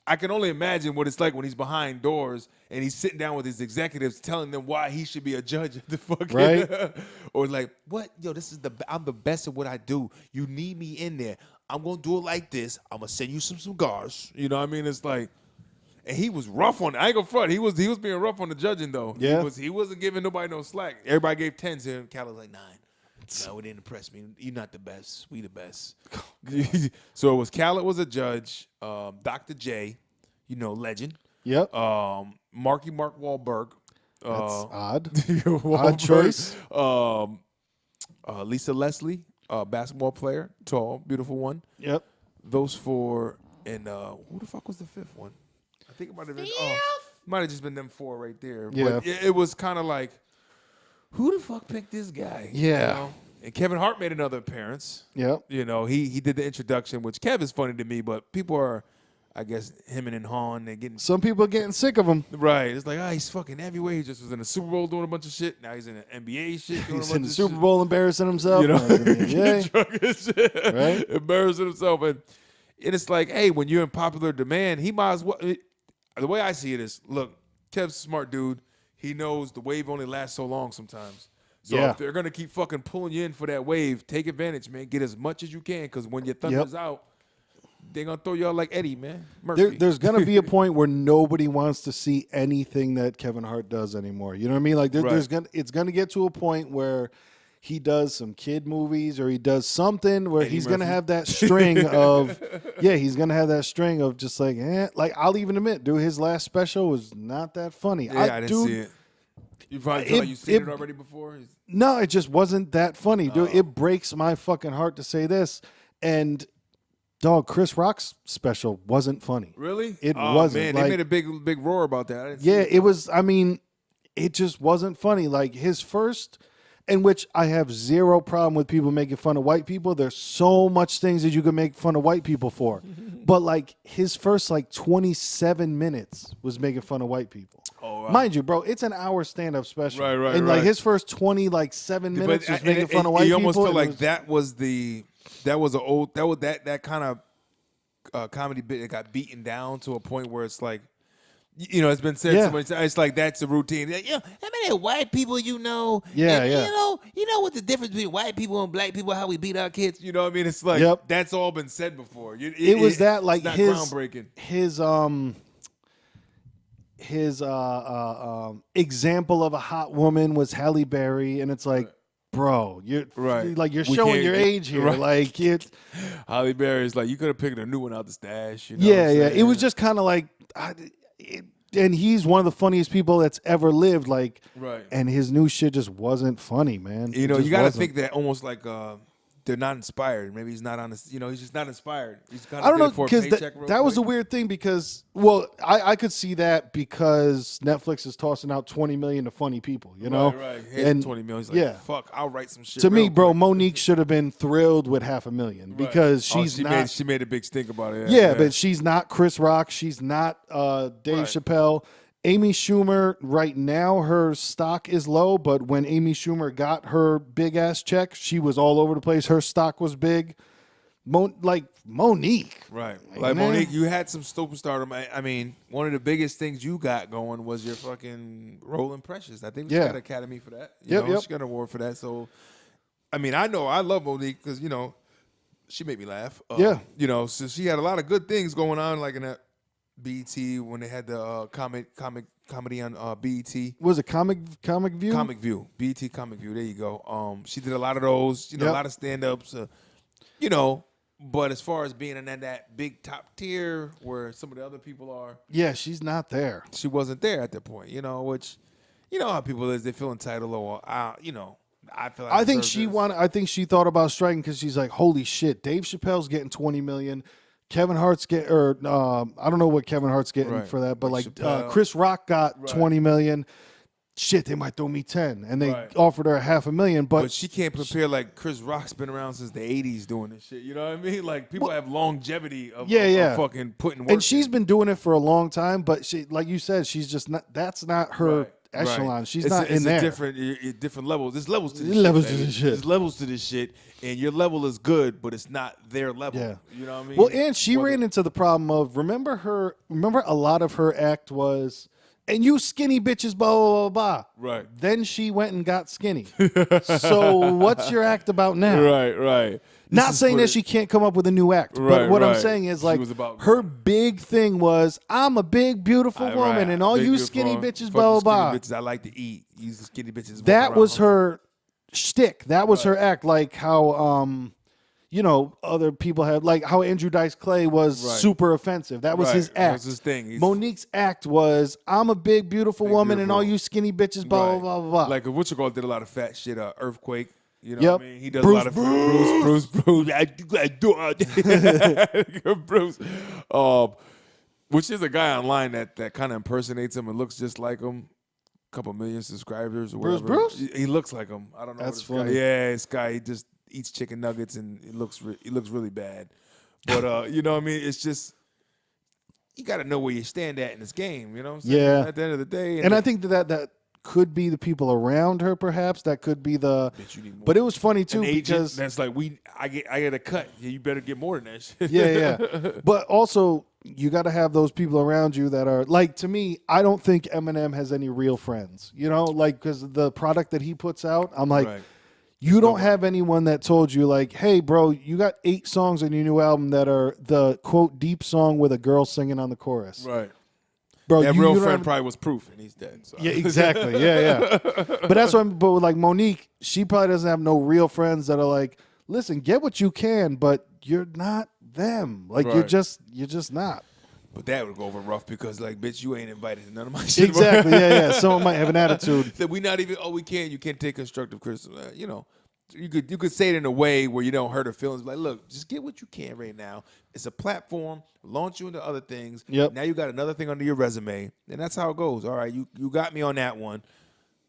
I can only imagine what it's like when he's behind doors and he's sitting down with his executives telling them why he should be a judge at the fucking right. Or like, what? Yo, I'm the best at what I do. You need me in there. I'm gonna do it like this. I'm gonna send you some cigars. You know what I mean? It's like, and he was rough on it. I ain't gonna front. He was being rough on the judging though. Yeah. He wasn't giving nobody no slack. Everybody gave 10s to him. Cal was like 9. No, it didn't impress me. You're not the best. We the best. So it was Khaled was a judge. Dr. J, legend. Yep. Mark Wahlberg. That's odd. Wahlberg. Odd choice. Lisa Leslie, basketball player, tall, beautiful one. Yep. Those 4, and who the fuck was the 5th one? I think it might have been. Might have just been them 4 right there. Yeah. But it was kind of like, who the fuck picked this guy? Yeah. And Kevin Hart made another appearance. Yep. He did the introduction, which Kevin's funny to me, but people are, I guess, him and Han, they're getting Some people are getting sick of him. right. It's like, he's fucking everywhere. He just was in the Super Bowl doing a bunch of shit. Now he's in the NBA shit. Doing He's a bunch in the of Super shit. Bowl embarrassing himself. You know, Now he's in the NBA. drunk and shit. Right. Embarrassing himself, and it's like, hey, when you're in popular demand, he might as well. The way I see it is, look, Kev's a smart dude. He knows the wave only lasts so long sometimes. So Yeah. if they're gonna keep fucking pulling you in for that wave, take advantage, man. Get as much as you can, because when your thunder's out, they're gonna throw you out like Eddie, man. Murphy. There's going to be a point where nobody wants to see anything that Kevin Hart does anymore. You know what I mean? Like it's going to get to a point where he does some kid movies or he does something where Eddie he's going to Murphy. have that string of he's going to have that string of just like like I'll even admit, dude, his last special was not that funny. Yeah, I didn't see it. You probably feel like you've seen it already before. No, it just wasn't that funny, dude. It breaks my fucking heart to say this. And dog, Chris Rock's special wasn't funny. Really? It oh, wasn't. Man, like, they made a big roar about that. I didn't see it was. I mean, it just wasn't funny. Like his first, in which I have zero problem with people making fun of white people. There's so much things that you can make fun of white people for, but like his first 27 minutes was making fun of white people. Oh, wow. Mind you, bro, it's an hour stand-up special, Right, and like his first 7 minutes was making fun of white people. You almost feel like that was that kind of comedy bit that got beaten down to a point where it's like, it's been said so many times. It's like that's a routine. Like, how many white people you know? Yeah, and, yeah. You know what the difference between white people and black people? How we beat our kids? You know what I mean? It's like that's all been said before. It was that like not his groundbreaking. His example of a hot woman was Halle Berry, and it's like, bro, you're you're showing your age here. Right. Like it, Halle Berry is like, you could have picked a new one out the stash. Yeah. It was just kind of like, and he's one of the funniest people that's ever lived. Like, and his new shit just wasn't funny, man. You got to think that almost like they're not inspired. Maybe he's not on this. He's just not inspired. He's kind of I don't know, because that was a weird thing because, well, I could see that because Netflix is tossing out $20 million to funny people, you know? Right. And $20 million. He's like, fuck, I'll write some shit. To me, bro, quick. Monique should have been thrilled with $500,000 because she's not. She made a big stink about it. Yeah, but she's not Chris Rock. She's not Dave Chappelle. Amy Schumer, right now, her stock is low, but when Amy Schumer got her big-ass check, she was all over the place. Her stock was big. Monique. Right. Like Monique, you had some superstardom. I mean, one of the biggest things you got going was your fucking Rolling Precious. I think she got an Academy for that. You know, she got an award for that. So, I mean, I know I love Monique because, you know, she made me laugh. You know, so she had a lot of good things going on, like in that BET when they had the comedy on BET. Was it Comic View? Comic View. BET Comic View. There you go. She did a lot of those, you know, a lot of stand-ups, you know. But as far as being in that big top tier where some of the other people are. Yeah, she's not there. She wasn't there at that point, you know, which, you know how people is. They feel entitled or, you know, I feel like I think she thought about striking because she's like, holy shit, Dave Chappelle's getting $20 million. Kevin Hart's I don't know what Kevin Hart's getting for that, but like Chris Rock got $20 million. Shit, they might throw me 10, and they offered her $500,000. But she can't prepare like Chris Rock's been around since the '80s doing this shit. You know what I mean? Like people have longevity of fucking putting work. And she's been doing it for a long time, but she, like you said, she's just not. That's not her echelon. She's not in there. Different levels. There's levels to this shit. There's levels to this shit, and your level is good, but it's not their level. Yeah. You know what I mean? Well, and she ran into the problem of remember a lot of her act was. And you skinny bitches, blah, blah, blah, blah. Right. Then she went and got skinny. So what's your act about now? Right. Not saying that she can't come up with a new act. But what I'm saying is, like, her big thing was, I'm a big, beautiful woman, and all you skinny bitches, blah, blah, blah. Bitches I like to eat. You skinny bitches. That was her shtick. That was her act. Like how... you know, other people have, like how Andrew Dice Clay was super offensive. That was his act. That was his thing. Monique's act was, I'm a big, beautiful woman, and all you skinny bitches, blah, blah, blah, blah. Like, what's your girl did a lot of fat shit, Earthquake. You know what I mean? He does a lot of Bruce. Bruce. Which is a guy online that kind of impersonates him and looks just like him. Couple million subscribers or whatever. Bruce? He looks like him. I don't know. That's funny. Yeah, this guy, he just eats chicken nuggets and he looks really bad. But you know what I mean? It's just you got to know where you stand at in this game. You know what I'm saying? Yeah. At the end of the day, and I think that could be the people around her. Perhaps that could be the. But it was funny too because that's like I get a cut. Yeah, you better get more than that shit. Yeah. But also you got to have those people around you that are like. To me, I don't think Eminem has any real friends. You know, like because the product that he puts out, I'm like. Right. You don't have anyone that told you, like, hey, bro, you got 8 songs on your new album that are the, quote, deep song with a girl singing on the chorus. Right. Bro, that real friend probably was Proof, and he's dead. So. Yeah, exactly. Yeah. But that's what but like Monique, she probably doesn't have no real friends that are like, listen, get what you can, but you're not them. Like, you're just not. But that would go over rough because, like, bitch, you ain't invited to none of my shit. Exactly, yeah. Someone might have an attitude. That we not even, you can't take constructive criticism. You know, you could say it in a way where you don't hurt her feelings. Like, look, just get what you can right now. It's a platform, launch you into other things. Yep. Now you got another thing under your resume, and that's how it goes. All right, you got me on that one,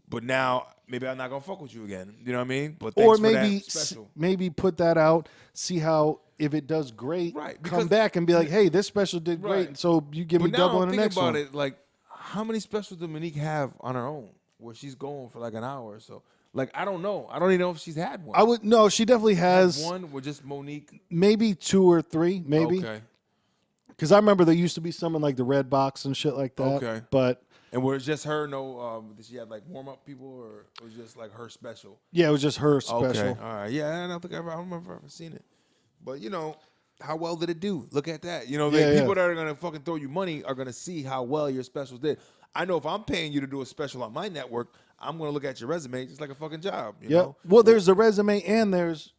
but now maybe I'm not going to fuck with you again. You know what I mean? But thanks or maybe for that special. Maybe put that out, see how. If it does great, come back and be like, hey, this special did great, so you give me double on the next one. But now think about it, like, how many specials does Monique have on her own where she's going for like an hour or so? Like, I don't know. I don't even know if she's had one. No, she definitely has. One with just Monique? Maybe 2 or 3, maybe. Okay. Because I remember there used to be some in like the Red Box and shit like that. Okay. But. And was it just her? No, did she have like warm-up people or was it just like her special? Yeah, it was just her special. Okay. All right. Yeah, I don't remember ever seen it. But, you know, how well did it do? Look at that. You know, people that are going to fucking throw you money are going to see how well your specials did. I know if I'm paying you to do a special on my network, I'm going to look at your resume just like a fucking job. You know? Well, there's a resume and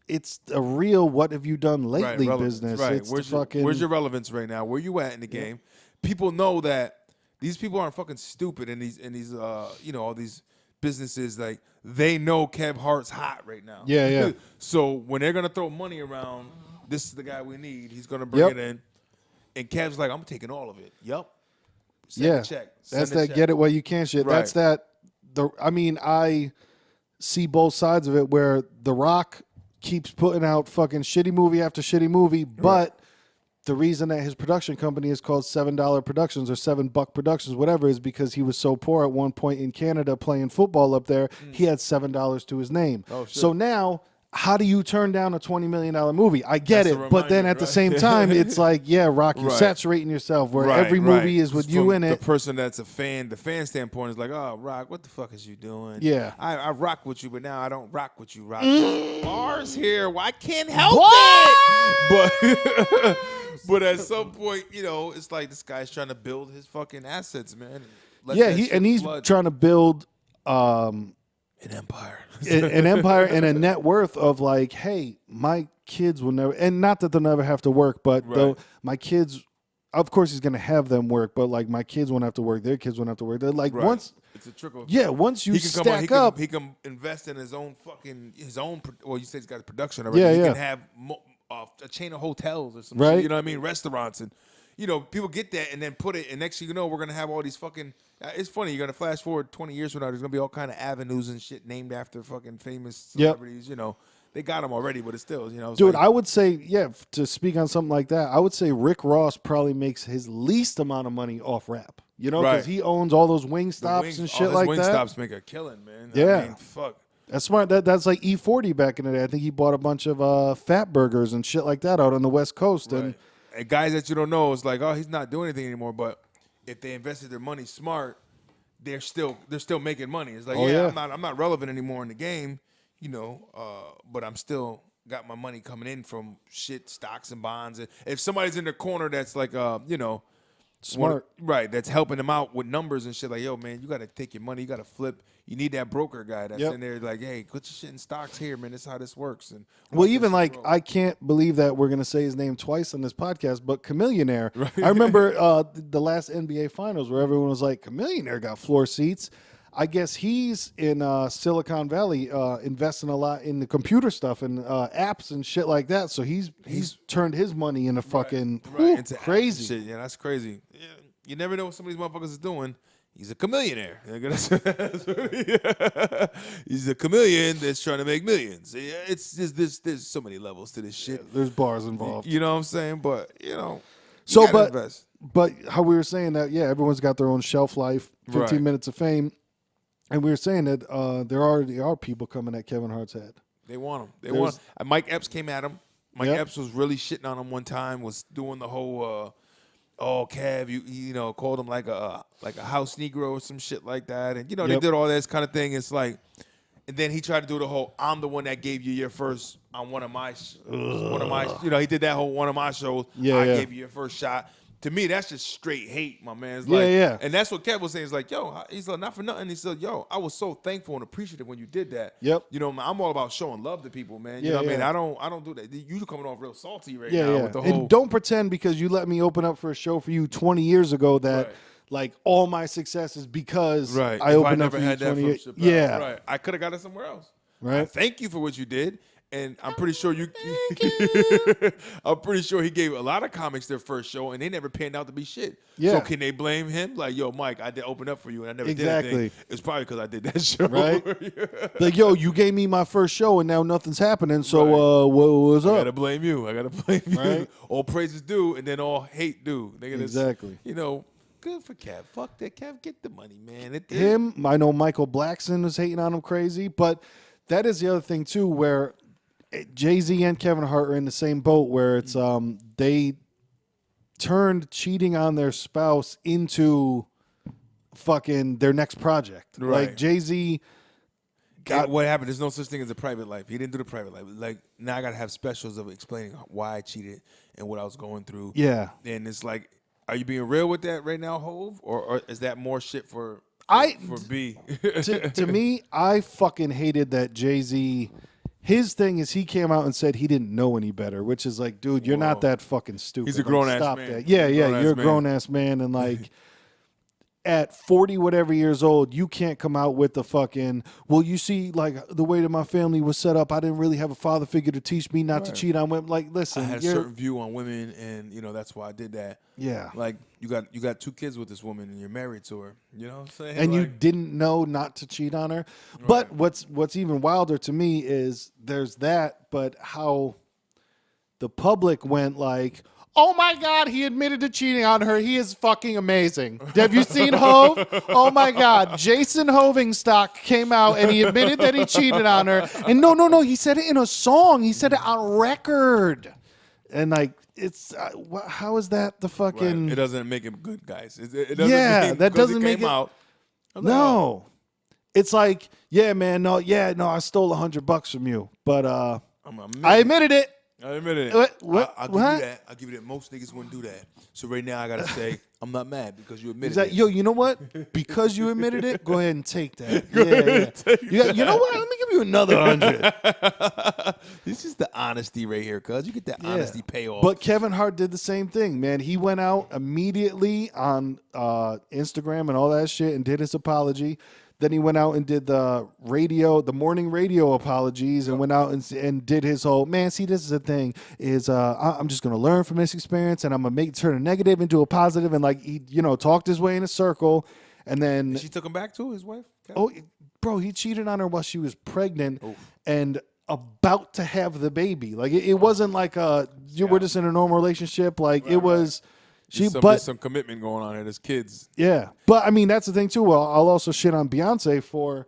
it's a real what have you done lately business. Right. It's where's your relevance right now? Where you at in the game? People know that these people aren't fucking stupid in these you know, all these businesses. Like, they know Kev Hart's hot right now. Yeah. So when they're going to throw money around, this is the guy we need. He's going to bring it in. And Kev's like, I'm taking all of it. Yep. Send the check. That's that check. Get it while you can shit. Right. That's that. I see both sides of it where The Rock keeps putting out fucking shitty movie after shitty movie, but the reason that his production company is called $7 Productions or $7 Productions, whatever, is because he was so poor at one point in Canada playing football up there. He had $7 to his name. Oh, shit. So now, how do you turn down a $20 million movie? I get That's it, a but then reminder, at the right? same time, it's like, yeah, Rock, you're Right. saturating yourself where Right, every right. movie is with you From in it. The person that's a fan, the fan standpoint is like, oh, Rock, what the fuck is you doing? Yeah. I rock with you, but now I don't rock with you, Rock. Bars here. Well, I can't help it. But at some point, it's like this guy's trying to build his fucking assets, man. Let Yeah, that shit he's flood. trying to build An empire. an empire and a net worth of like, hey, my kids will never, and not that they'll never have to work, but though my kids, of course, he's gonna have them work, but like my kids won't have to work, their kids won't have to work. They're like Right. once, It's a trickle. yeah, once you He can stack up, he can invest in his own. Well, you said he's got a production already. Yeah, he yeah. can have a chain of hotels or some Right. shit, you know what I mean? Restaurants and people get that and then put it. And next thing you know, we're gonna have all these fucking. It's funny. You're gonna flash forward 20 years from now. There's gonna be all kind of avenues and shit named after fucking famous Yep. celebrities. They got them already, but it's still, it's dude, like, I would say, yeah, to speak on something like that, I would say Rick Ross probably makes his least amount of money off rap. Because Right. he owns all those wing the stops wings- and all shit his like wing that. stops make a killing, man. Yeah. I mean, fuck. That's smart. That's like E40 back in the day. I think he bought a bunch of fat burgers and shit like that out on the West Coast. And And guys that you don't know, it's like, oh, he's not doing anything anymore. But if they invested their money smart, they're still making money. It's like, Oh, yeah, yeah. I'm not relevant anymore in the game, but I'm still got my money coming in from shit, stocks and bonds. And if somebody's in the corner that's like, Smart. right, that's helping them out with numbers and shit, like, yo, man, you got to take your money, you got to flip. You need that broker guy that's Yep. in there, like, hey, put your shit in stocks here, man. This is how this works. And well, watch even that like shit grow. I can't believe that we're gonna say his name twice on this podcast, but Chameleonaire. I remember the last NBA Finals where everyone was like, "Chameleonaire got floor seats." I guess he's in Silicon Valley investing a lot in the computer stuff and apps and shit like that. So he's turned his money into fucking whew, into crazy. shit. Yeah, that's crazy. Yeah, you never know what some of these motherfuckers is doing. He's a chameleonaire. He's a chameleon that's trying to make millions. Yeah, it's just there's so many levels to this shit. There's bars involved. You know what I'm saying? But you So, gotta invest. but how we were saying that, yeah, everyone's got their own shelf life, 15 Right. minutes of fame. And we were saying that there already are people coming at Kevin Hart's head. They want him. They There's- want. Mike Epps came at him. Mike Yep. Epps was really shitting on him one time. Was doing the whole, oh, Kev, you called him like a house Negro or some shit like that. And they Yep. did all this kind of thing. It's like, and then he tried to do the whole, I'm the one that gave you your first on one of my, he did that whole one of my shows. Yeah, I yeah. gave you your first shot. To me, that's just straight hate, my man. It's Yeah, like, yeah. And that's what Kev was saying. He's like, yo, he's like, not for nothing. He said, yo, I was so thankful and appreciative when you did that. Yep. I'm all about showing love to people, man. You Yeah, know what I mean? yeah. I don't do that. You coming off real salty right Yeah, now yeah. with the whole. And don't pretend because you let me open up for a show for you 20 years ago that Right. like all my success is because right. I If opened up never for you had that 20 from years. Chappelle. Yeah. Right. I could have got it somewhere else. Right. I thank you for what you did. And I'm pretty sure I'm pretty sure he gave a lot of comics their first show and they never panned out to be shit. Yeah. So can they blame him? Like, yo, Mike, I did open up for you and I never did Exactly. anything. It's probably because I did that show. Right. Like, yo, you gave me my first show and now nothing's happening. So Right. what's I up? gotta blame you. Right. All praises due, and then all hate due. Nigga, that's, Exactly. Good for Kev. Fuck that, Kev. Get the money, man. Him, I know Michael Blackson was hating on him crazy, but that is the other thing too, where Jay-Z and Kevin Hart are in the same boat, where it's they turned cheating on their spouse into fucking their next project. Right. Like Jay-Z What happened? There's no such thing as a private life. He didn't do the private life. Like now, I gotta have specials of explaining why I cheated and what I was going through. Yeah. And it's like, are you being real with that right now, Hove, or is that more shit for B? to me, I fucking hated that Jay-Z. His thing is he came out and said he didn't know any better, which is like, dude, you're not Whoa. that fucking stupid. He's a grown-ass stop man. that. Yeah, He's a yeah, grown-ass you're a man. grown-ass man, and like at 40 whatever years old, you can't come out with the fucking, well, you see, like the way that my family was set up, I didn't really have a father figure to teach me not to Right. cheat on women. Like, listen, I had a you're, certain view on women, and that's why I did that. yeah. Like you got 2 kids with this woman, and you're married to her. You know what I'm saying? And you Like, didn't know not to cheat on her. But what's even wilder to me is there's that, but how the public went like, Oh my God, he admitted to cheating on her. He is fucking amazing. Have you seen Hove? Oh my God. Jason Hovingstock came out and he admitted that he cheated on her. And no, he said it in a song. He said it on record. And like, it's, how is that the fucking. Right. It doesn't make him good, guys. It doesn't Yeah, mean that doesn't make came it. out. No. It's like, yeah, man, no, I stole $100 from you. But I admitted it. I admitted it. I'll give you that. I'll give you that. Most niggas wouldn't do that. So right now I gotta say I'm not mad because you admitted it. Yo, you know what? Because you admitted it, go ahead and take that. Yeah. You know what? Let me give you another 100. This is the honesty right here, cuz you get that honesty payoff. But Kevin Hart did the same thing, man. He went out immediately on Instagram and all that shit and did his apology. Then he went out and did the morning radio apologies, and went out and did his whole, man, see, this is the thing, is I'm just going to learn from this experience, and I'm going to turn a negative into a positive, and like, he, talked his way in a circle, and then. And she took him back too, his wife? Oh, bro, he cheated on her while she was pregnant and about to have the baby. Like, it wasn't like we're just in a normal relationship. Like, it was. There's some commitment going on here. There's kids. Yeah. But, I mean, that's the thing, too. Well, I'll also shit on Beyonce for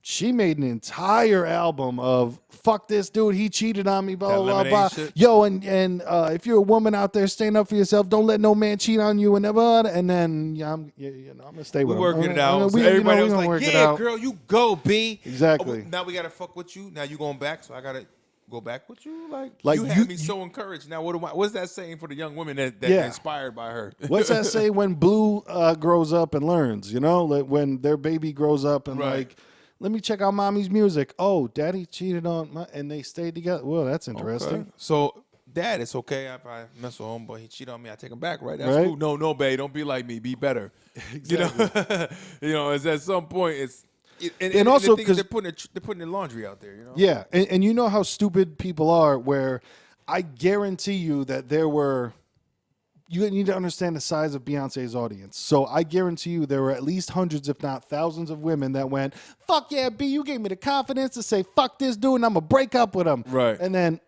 she made an entire album of, fuck this dude, he cheated on me, blah, blah, blah. Yo, and if you're a woman out there, stand up for yourself. Don't let no man cheat on you and never. And then, I'm going to stay with him. We're working it out. Everybody was like, yeah, girl, you go, B. Exactly. Now we got to fuck with you. Now you going back, so I got to go back with you. Like you had me so encouraged. Now what's that saying for the young women that inspired by her? What's that say when Blue grows up and learns, like when their baby grows up and like, let me check out mommy's music. Oh, daddy cheated on and they stayed together. Well, that's interesting. Okay. So dad, it's okay if I mess with him, but he cheated on me, I take him back, right? That's cool. No, babe, don't be like me. Be better. Exactly. It's at some point it's And also because they're putting their laundry out there, Yeah, and you know how stupid people are. Where I guarantee you that you need to understand the size of Beyonce's audience. So I guarantee you there were at least hundreds, if not thousands, of women that went, "Fuck yeah, B, you gave me the confidence to say fuck this dude, and I'm gonna break up with him." Right, and then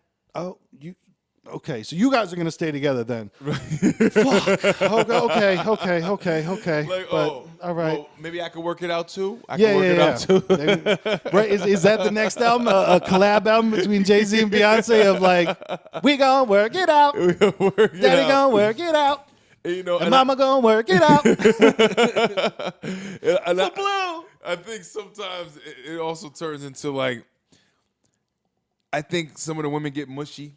okay, so you guys are gonna stay together then. Fuck. Okay. Like, all right. Well, maybe I could work it out too. Out too. Right? Is that the next album? A collab album between Jay-Z and Beyonce of like, we gonna work it out. Daddy gonna work it out. And mama gonna work it out. Blue. I think sometimes it also turns into like, I think some of the women get mushy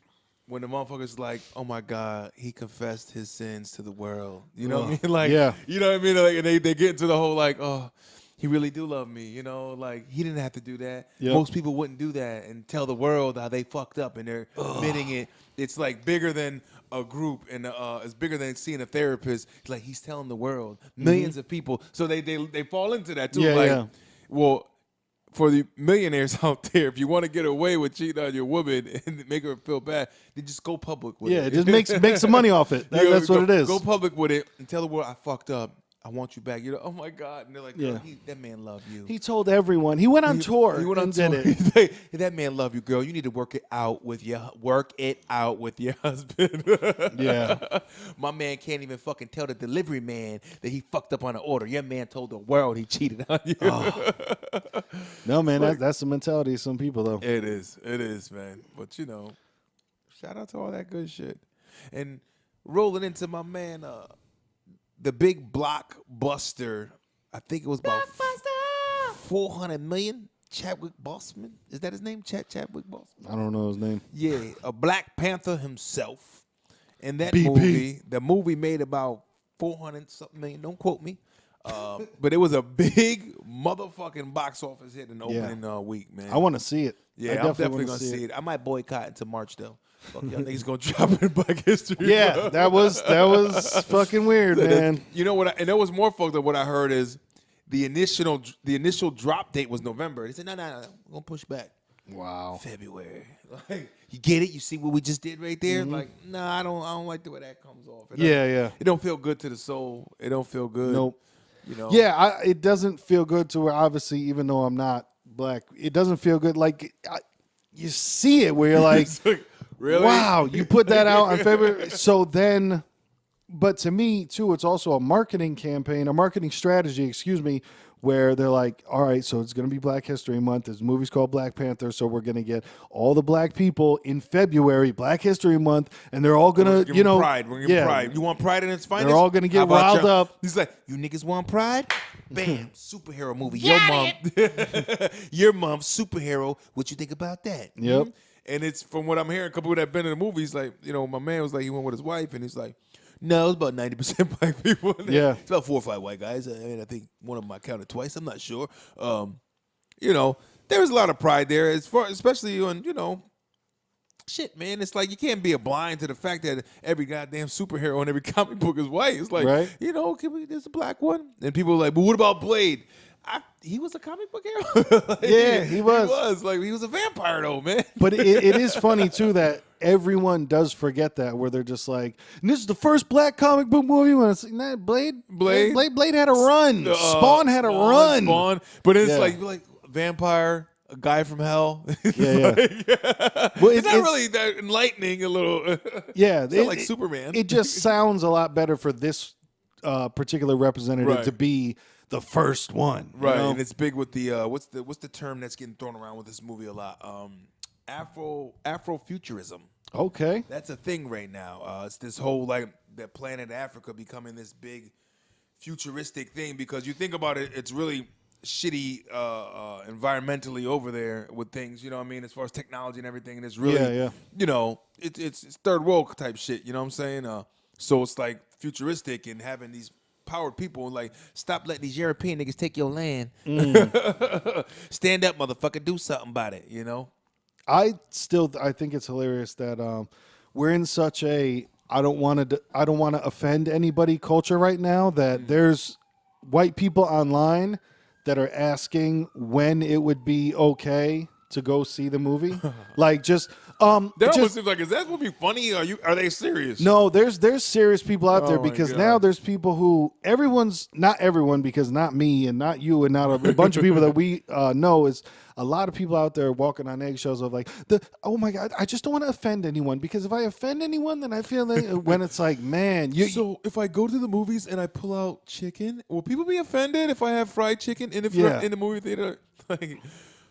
when the motherfucker's like, oh my God, he confessed his sins to the world. You know what I mean? Like, you know what I mean? Like, and they get into the whole like, oh, he really do love me. Like he didn't have to do that. Yep. Most people wouldn't do that and tell the world how they fucked up, and they're admitting it. It's like bigger than a group, and it's bigger than seeing a therapist. It's like he's telling the world, millions of people. So they fall into that too. Well, for the millionaires out there, if you want to get away with cheating on your woman and make her feel bad, then just go public with it. Yeah, just make some money off it. That's what it is. Go public with it and tell the world, I fucked up. I want you back. Oh my God. And they're like, that man loved you. He told everyone. He went on tour. He went on tour. Did it. That man loved you, girl. You need to work it out with your husband. Yeah. My man can't even fucking tell the delivery man that he fucked up on an order. Your man told the world he cheated on you. No, man, that's the mentality of some people, though. It is, man. But, shout out to all that good shit. And rolling into my man, the big blockbuster, I think it was about $400 million. Chadwick Boseman, is that his name? Chadwick Boseman. I don't know his name. Yeah, a Black Panther himself. And that BP. the movie made about 400-something million. Don't quote me. But it was a big motherfucking box office hit in the opening week, man. I want to see it. Yeah, I'm definitely gonna see it. I might boycott until March though. Fuck y'all niggas gonna drop it in Black History. Yeah, that was fucking weird, man. You know what? And that was more fucked up. What I heard is the initial drop date was November. They said no, we're gonna push back. Wow. February. Like, you get it? You see what we just did right there? Mm-hmm. Like, I don't like the way that comes off. It don't feel good to the soul. It don't feel good. Nope. Yeah, it doesn't feel good to where, obviously, even though I'm not black, it doesn't feel good. Like, you see it where you're like, Really? Wow, you put that out on February. So then, but to me too, it's also a marketing campaign, a marketing strategy, excuse me, where they're like, all right, so it's going to be Black History Month. This movie's called Black Panther, so we're going to get all the black people in February, Black History Month, and they're all going to, pride. We're giving pride. You want pride in its finest? They're all going to get riled up. He's like, you niggas want pride? Bam, superhero movie. Your mom, your mom's superhero. What you think about that? Yep. And it's from what I'm hearing, a couple that have been in the movies, like, my man was like, he went with his wife, and he's like, no, it's about 90% black people. Yeah. It's about 4 or 5 white guys. I think one of them I counted twice. I'm not sure. There's a lot of pride there, especially on, shit, man. It's like you can't be blind to the fact that every goddamn superhero in every comic book is white. It's like, right. There's a black one. And people are like, but what about Blade? He was a comic book hero. Yeah, he was. He was. Like, he was a vampire, though, man. But it is funny, too, that everyone does forget that, where they're just like, and this is the first black comic book movie when it's Blade had a run. Spawn had a run. Spawn. But it's like vampire, a guy from hell. Yeah. Well, it's not really that enlightening a little. Yeah. It's not like Superman. It just sounds a lot better for this particular representative to be the first one. Right. And it's big with the what's the term that's getting thrown around with this movie a lot? Afrofuturism. Okay. That's a thing right now. It's this whole that planet Africa becoming this big futuristic thing, because you think about it, it's really shitty environmentally over there with things, you know what I mean, as far as technology and everything, and it's really it's third world type shit, you know what I'm saying? So it's like futuristic and having these powered people like, stop letting these European niggas take your land. Stand up, motherfucker, do something about it, I think it's hilarious that we're in such a I don't want to offend anybody culture right now that there's white people online that are asking when it would be okay to go see the movie. Like just that almost seems like, is that supposed to be funny? Are they serious? No, there's serious people out there, because now there's people who not everyone, because not me and not you and not a bunch of people that we know, is a lot of people out there walking on eggshells of like, oh my God, I just don't want to offend anyone, because if I offend anyone, then I feel like when it's like, man, so if I go to the movies and I pull out chicken, will people be offended if I have fried chicken and if you're in the movie theater? Like,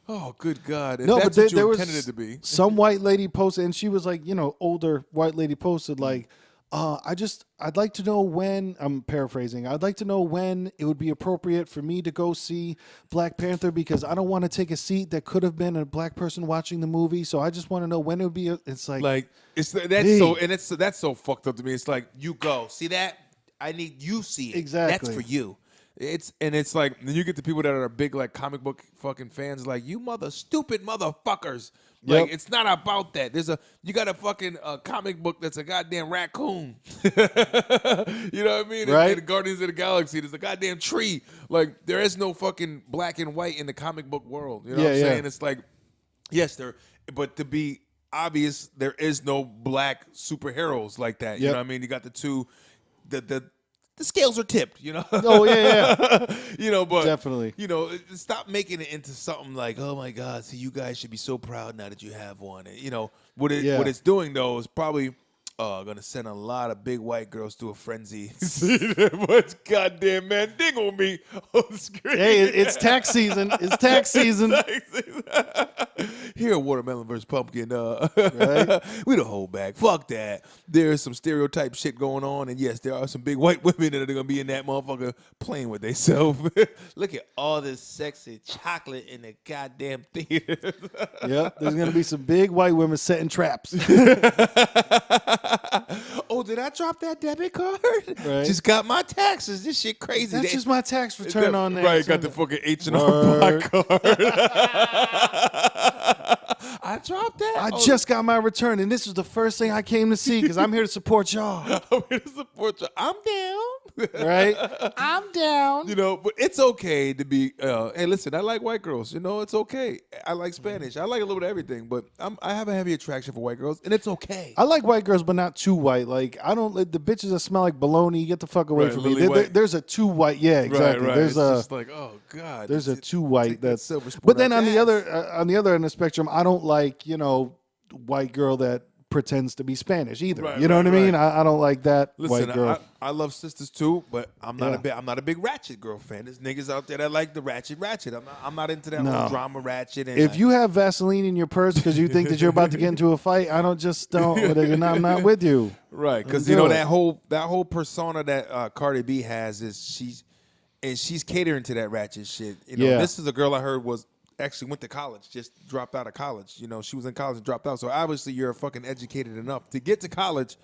oh, good God. And no, that's but what you there intended was it to be. Some white lady posted, and she was like, older white lady posted like, I'd like to know when, I'm paraphrasing, I'd like to know when it would be appropriate for me to go see Black Panther, because I don't want to take a seat that could have been a black person watching the movie. So I just want to know when it would be. It's like that's so fucked up to me. It's like, you go see that. I need you see it. Exactly. That's for you. It's like, then you get the people that are big like comic book fucking fans, like, you stupid motherfuckers. Like, it's not about that. You got a fucking comic book that's a goddamn raccoon. You know what I mean? Right. In Guardians of the Galaxy, there's a goddamn tree. Like, there is no fucking black and white in the comic book world. You know what I'm saying? It's like, yes, but to be obvious, there is no black superheroes like that. You know what I mean? You got the two, the scales are tipped, Oh, yeah. But definitely. Stop making it into something like, oh my God, see, you guys should be so proud now that you have one. And, what it's doing though is probably gonna send a lot of big white girls to a frenzy. See that much goddamn man ding on me on the screen. Hey, it's tax season. It's tax season. Here, watermelon versus pumpkin. Right? We don't hold back. Fuck that. There's some stereotype shit going on, and yes, there are some big white women that are gonna be in that motherfucker playing with themselves. Look at all this sexy chocolate in the goddamn theater. Yep, there's gonna be some big white women setting traps. Oh, did I drop that debit card? Right. Just got my taxes. This shit crazy. That's just my tax return on there. Right, got the fucking H&R Block card. I dropped that? I just got my return, and this was the first thing I came to see, because I'm here to support y'all. I'm here to support y'all. I'm down. Right? I'm down. But it's okay to be, hey, listen, I like white girls. It's okay. I like Spanish. I like a little bit of everything, but I have a heavy attraction for white girls, and it's okay. I like white girls, but not too white. Like, I don't like the bitches that smell like bologna. Get the fuck away from me. There's a too white. Yeah, exactly. Right. There's it's just like, oh God. There's a too white. That's but then on the other end of the spectrum, I don't like white girl that pretends to be Spanish either. Right, You know right, what I mean? right. I don't like that Listen, white girl. I love sisters too, but I'm not Yeah. I'm not a big Ratchet girl fan. There's niggas out there that like the Ratchet. I'm not into that No. whole drama Ratchet. And If you have Vaseline in your purse because you think that you're about to get into a fight, I'm not with you. right, because do you know it. that whole persona that Cardi B has is she's catering to that Ratchet shit. You know, Yeah. this is a girl I heard was actually went to college, just dropped out of college. You know, she was in college and dropped out. So obviously you're fucking educated enough to get to college.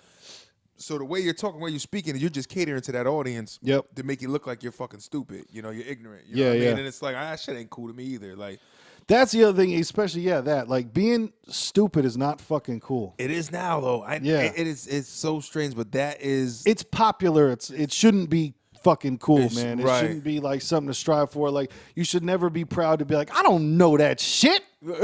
So the way you're talking, the way you're speaking, you're just catering to that audience. Yep. To make you look like you're fucking stupid. You know, you're ignorant. You Yeah, know what I mean? yeah. And it's like, that shit ain't cool to me either. Like, That's the other thing, especially that like being stupid is not fucking cool. it is now though. It's so strange, but that is It's popular. It shouldn't be fucking cool, man. It right. shouldn't be like something to strive for. Like you should never be proud to be like, I don't know that shit. yo,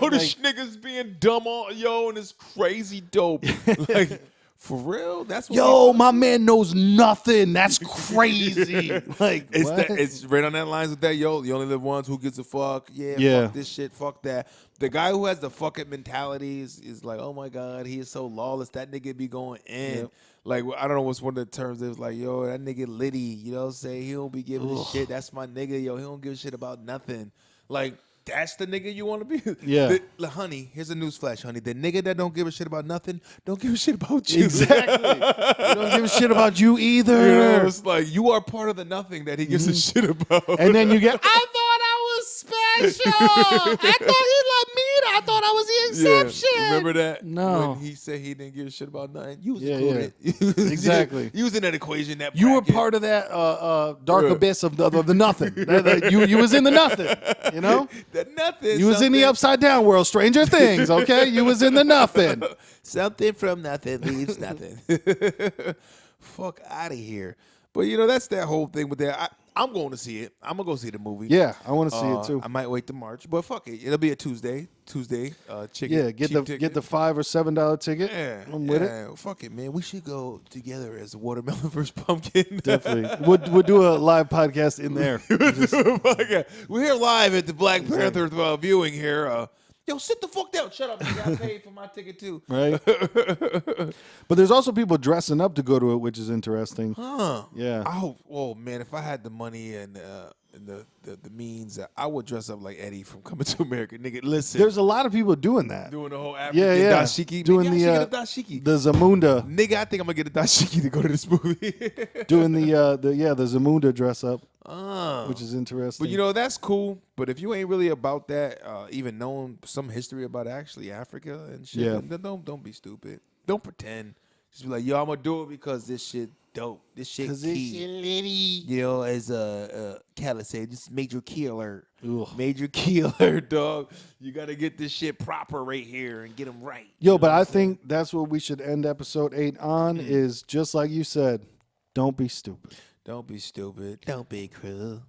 this nigga's being dumb on and it's crazy dope. Like, for real? That's what Yo, my man knows nothing. That's crazy. Like what? it's right on that lines with that, yo. You only live once, who gives a fuck? Yeah. Fuck this shit, fuck that. The guy who has the fucking mentality is like, oh my God, he is so lawless. That nigga be going in. Yep. Like, I don't know what's one of the terms. It was like, yo, that nigga Liddy, you know what I'm saying? He don't be giving a shit. That's my nigga, yo. He don't give a shit about nothing. Like, that's the nigga you want to be? Yeah. Honey, here's a news flash, honey. The nigga that don't give a shit about nothing, don't give a shit about you. Exactly. He don't give a shit about you either. You know, it's like you are part of the nothing that he gives a shit about. And then you get, I thought I was special. I thought he loved me. I thought I was the exception. Remember that? No. When he said he didn't give a shit about nothing. You was Yeah, included. Exactly. You was in that equation. That You were bracket. part of that dark abyss of the nothing. You was in the nothing, you know? That nothing. You was in the upside down world, Stranger Things, okay? You was in the nothing. Something from nothing leaves nothing. Fuck out of here. But, you know, that's that whole thing with that. I'm going to see it. I'm going to go see the movie. Yeah, I want to see it too. I might wait to March, but fuck it. It'll be a Tuesday. Chicken. Yeah, get the $5 or $7 ticket. Yeah, I'm with it. Fuck it, man. We should go together as Watermelon vs. Pumpkin. Definitely. We'll do a live podcast in there. We're here live at the Black Panther viewing here. Yo, sit the fuck down. Shut up. You got paid for my ticket too. Right. But there's also people dressing up to go to it, which is interesting. Huh. Yeah. I hope. Oh man, if I had the money and the means, I would dress up like Eddie from Coming to America. Nigga, listen. There's a lot of people doing that. Doing the whole African Yeah. dashiki. Doing Maybe I should the get a dashiki. the Zamunda. Nigga, I think I'm gonna get a dashiki to go to this movie. Doing the Zamunda dress up, Oh. which is interesting. But you know, that's cool. But if you ain't really about that, even knowing some history about actually Africa and shit, Yeah. then don't be stupid. Don't pretend. Just be like, yo, I'm gonna do it because this shit dope. This shit key. You know, as Calla said, this is major key alert. Ugh. Major key alert, dog. You gotta get this shit proper right here and get them right. Yo, but I think that's what we should end episode 8 on is just like you said, don't be stupid. Don't be stupid. Don't be cruel.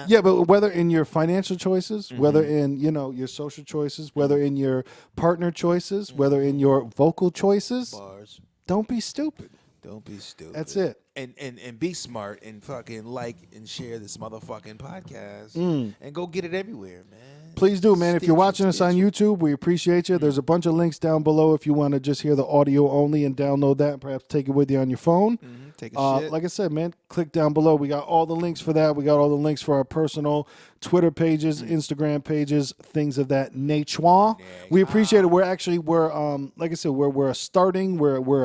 Yeah, but whether in your financial choices, whether in, your social choices, whether in your partner choices, whether in your vocal choices, Bars. don't be stupid. Don't be stupid. That's it. And be smart and fucking like and share this motherfucking podcast and go get it everywhere, man. Please do, man. If you're watching us on Stitcher. YouTube, we appreciate you. There's a bunch of links down below if you want to just hear the audio only and download that and perhaps take it with you on your phone. Take a shit. Like I said, man, click down below. We got all the links for that. We got all the links for our personal Twitter pages, Instagram pages, things of that nature. We appreciate it. We're like I said, we're a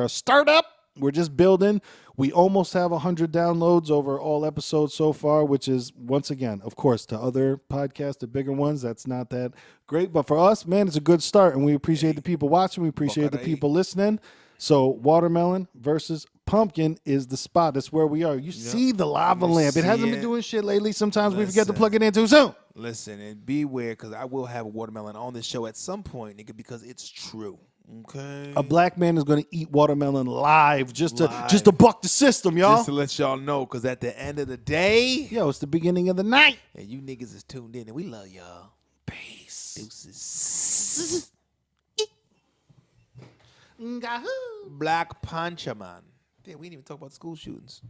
startup. We're just building. We almost have 100 downloads over all episodes so far, which is, once again, of course, to other podcasts, the bigger ones, that's not that great. But for us, man, it's a good start, and we appreciate the people watching. We appreciate the people listening. So Watermelon versus Pumpkin is the spot. That's where we are. You see the lava lamp. It hasn't been doing shit lately. Sometimes we forget to plug it in too soon. Listen, and beware, because I will have a watermelon on this show at some point, nigga, because it's true. Okay. A black man is going to eat watermelon live just to buck the system, y'all. Just to let y'all know, because at the end of the day, Yo, it's the beginning of the night. and you niggas is tuned in, and we love y'all. Peace. Deuces. Black Pancha Man. Damn, we didn't even talk about school shootings.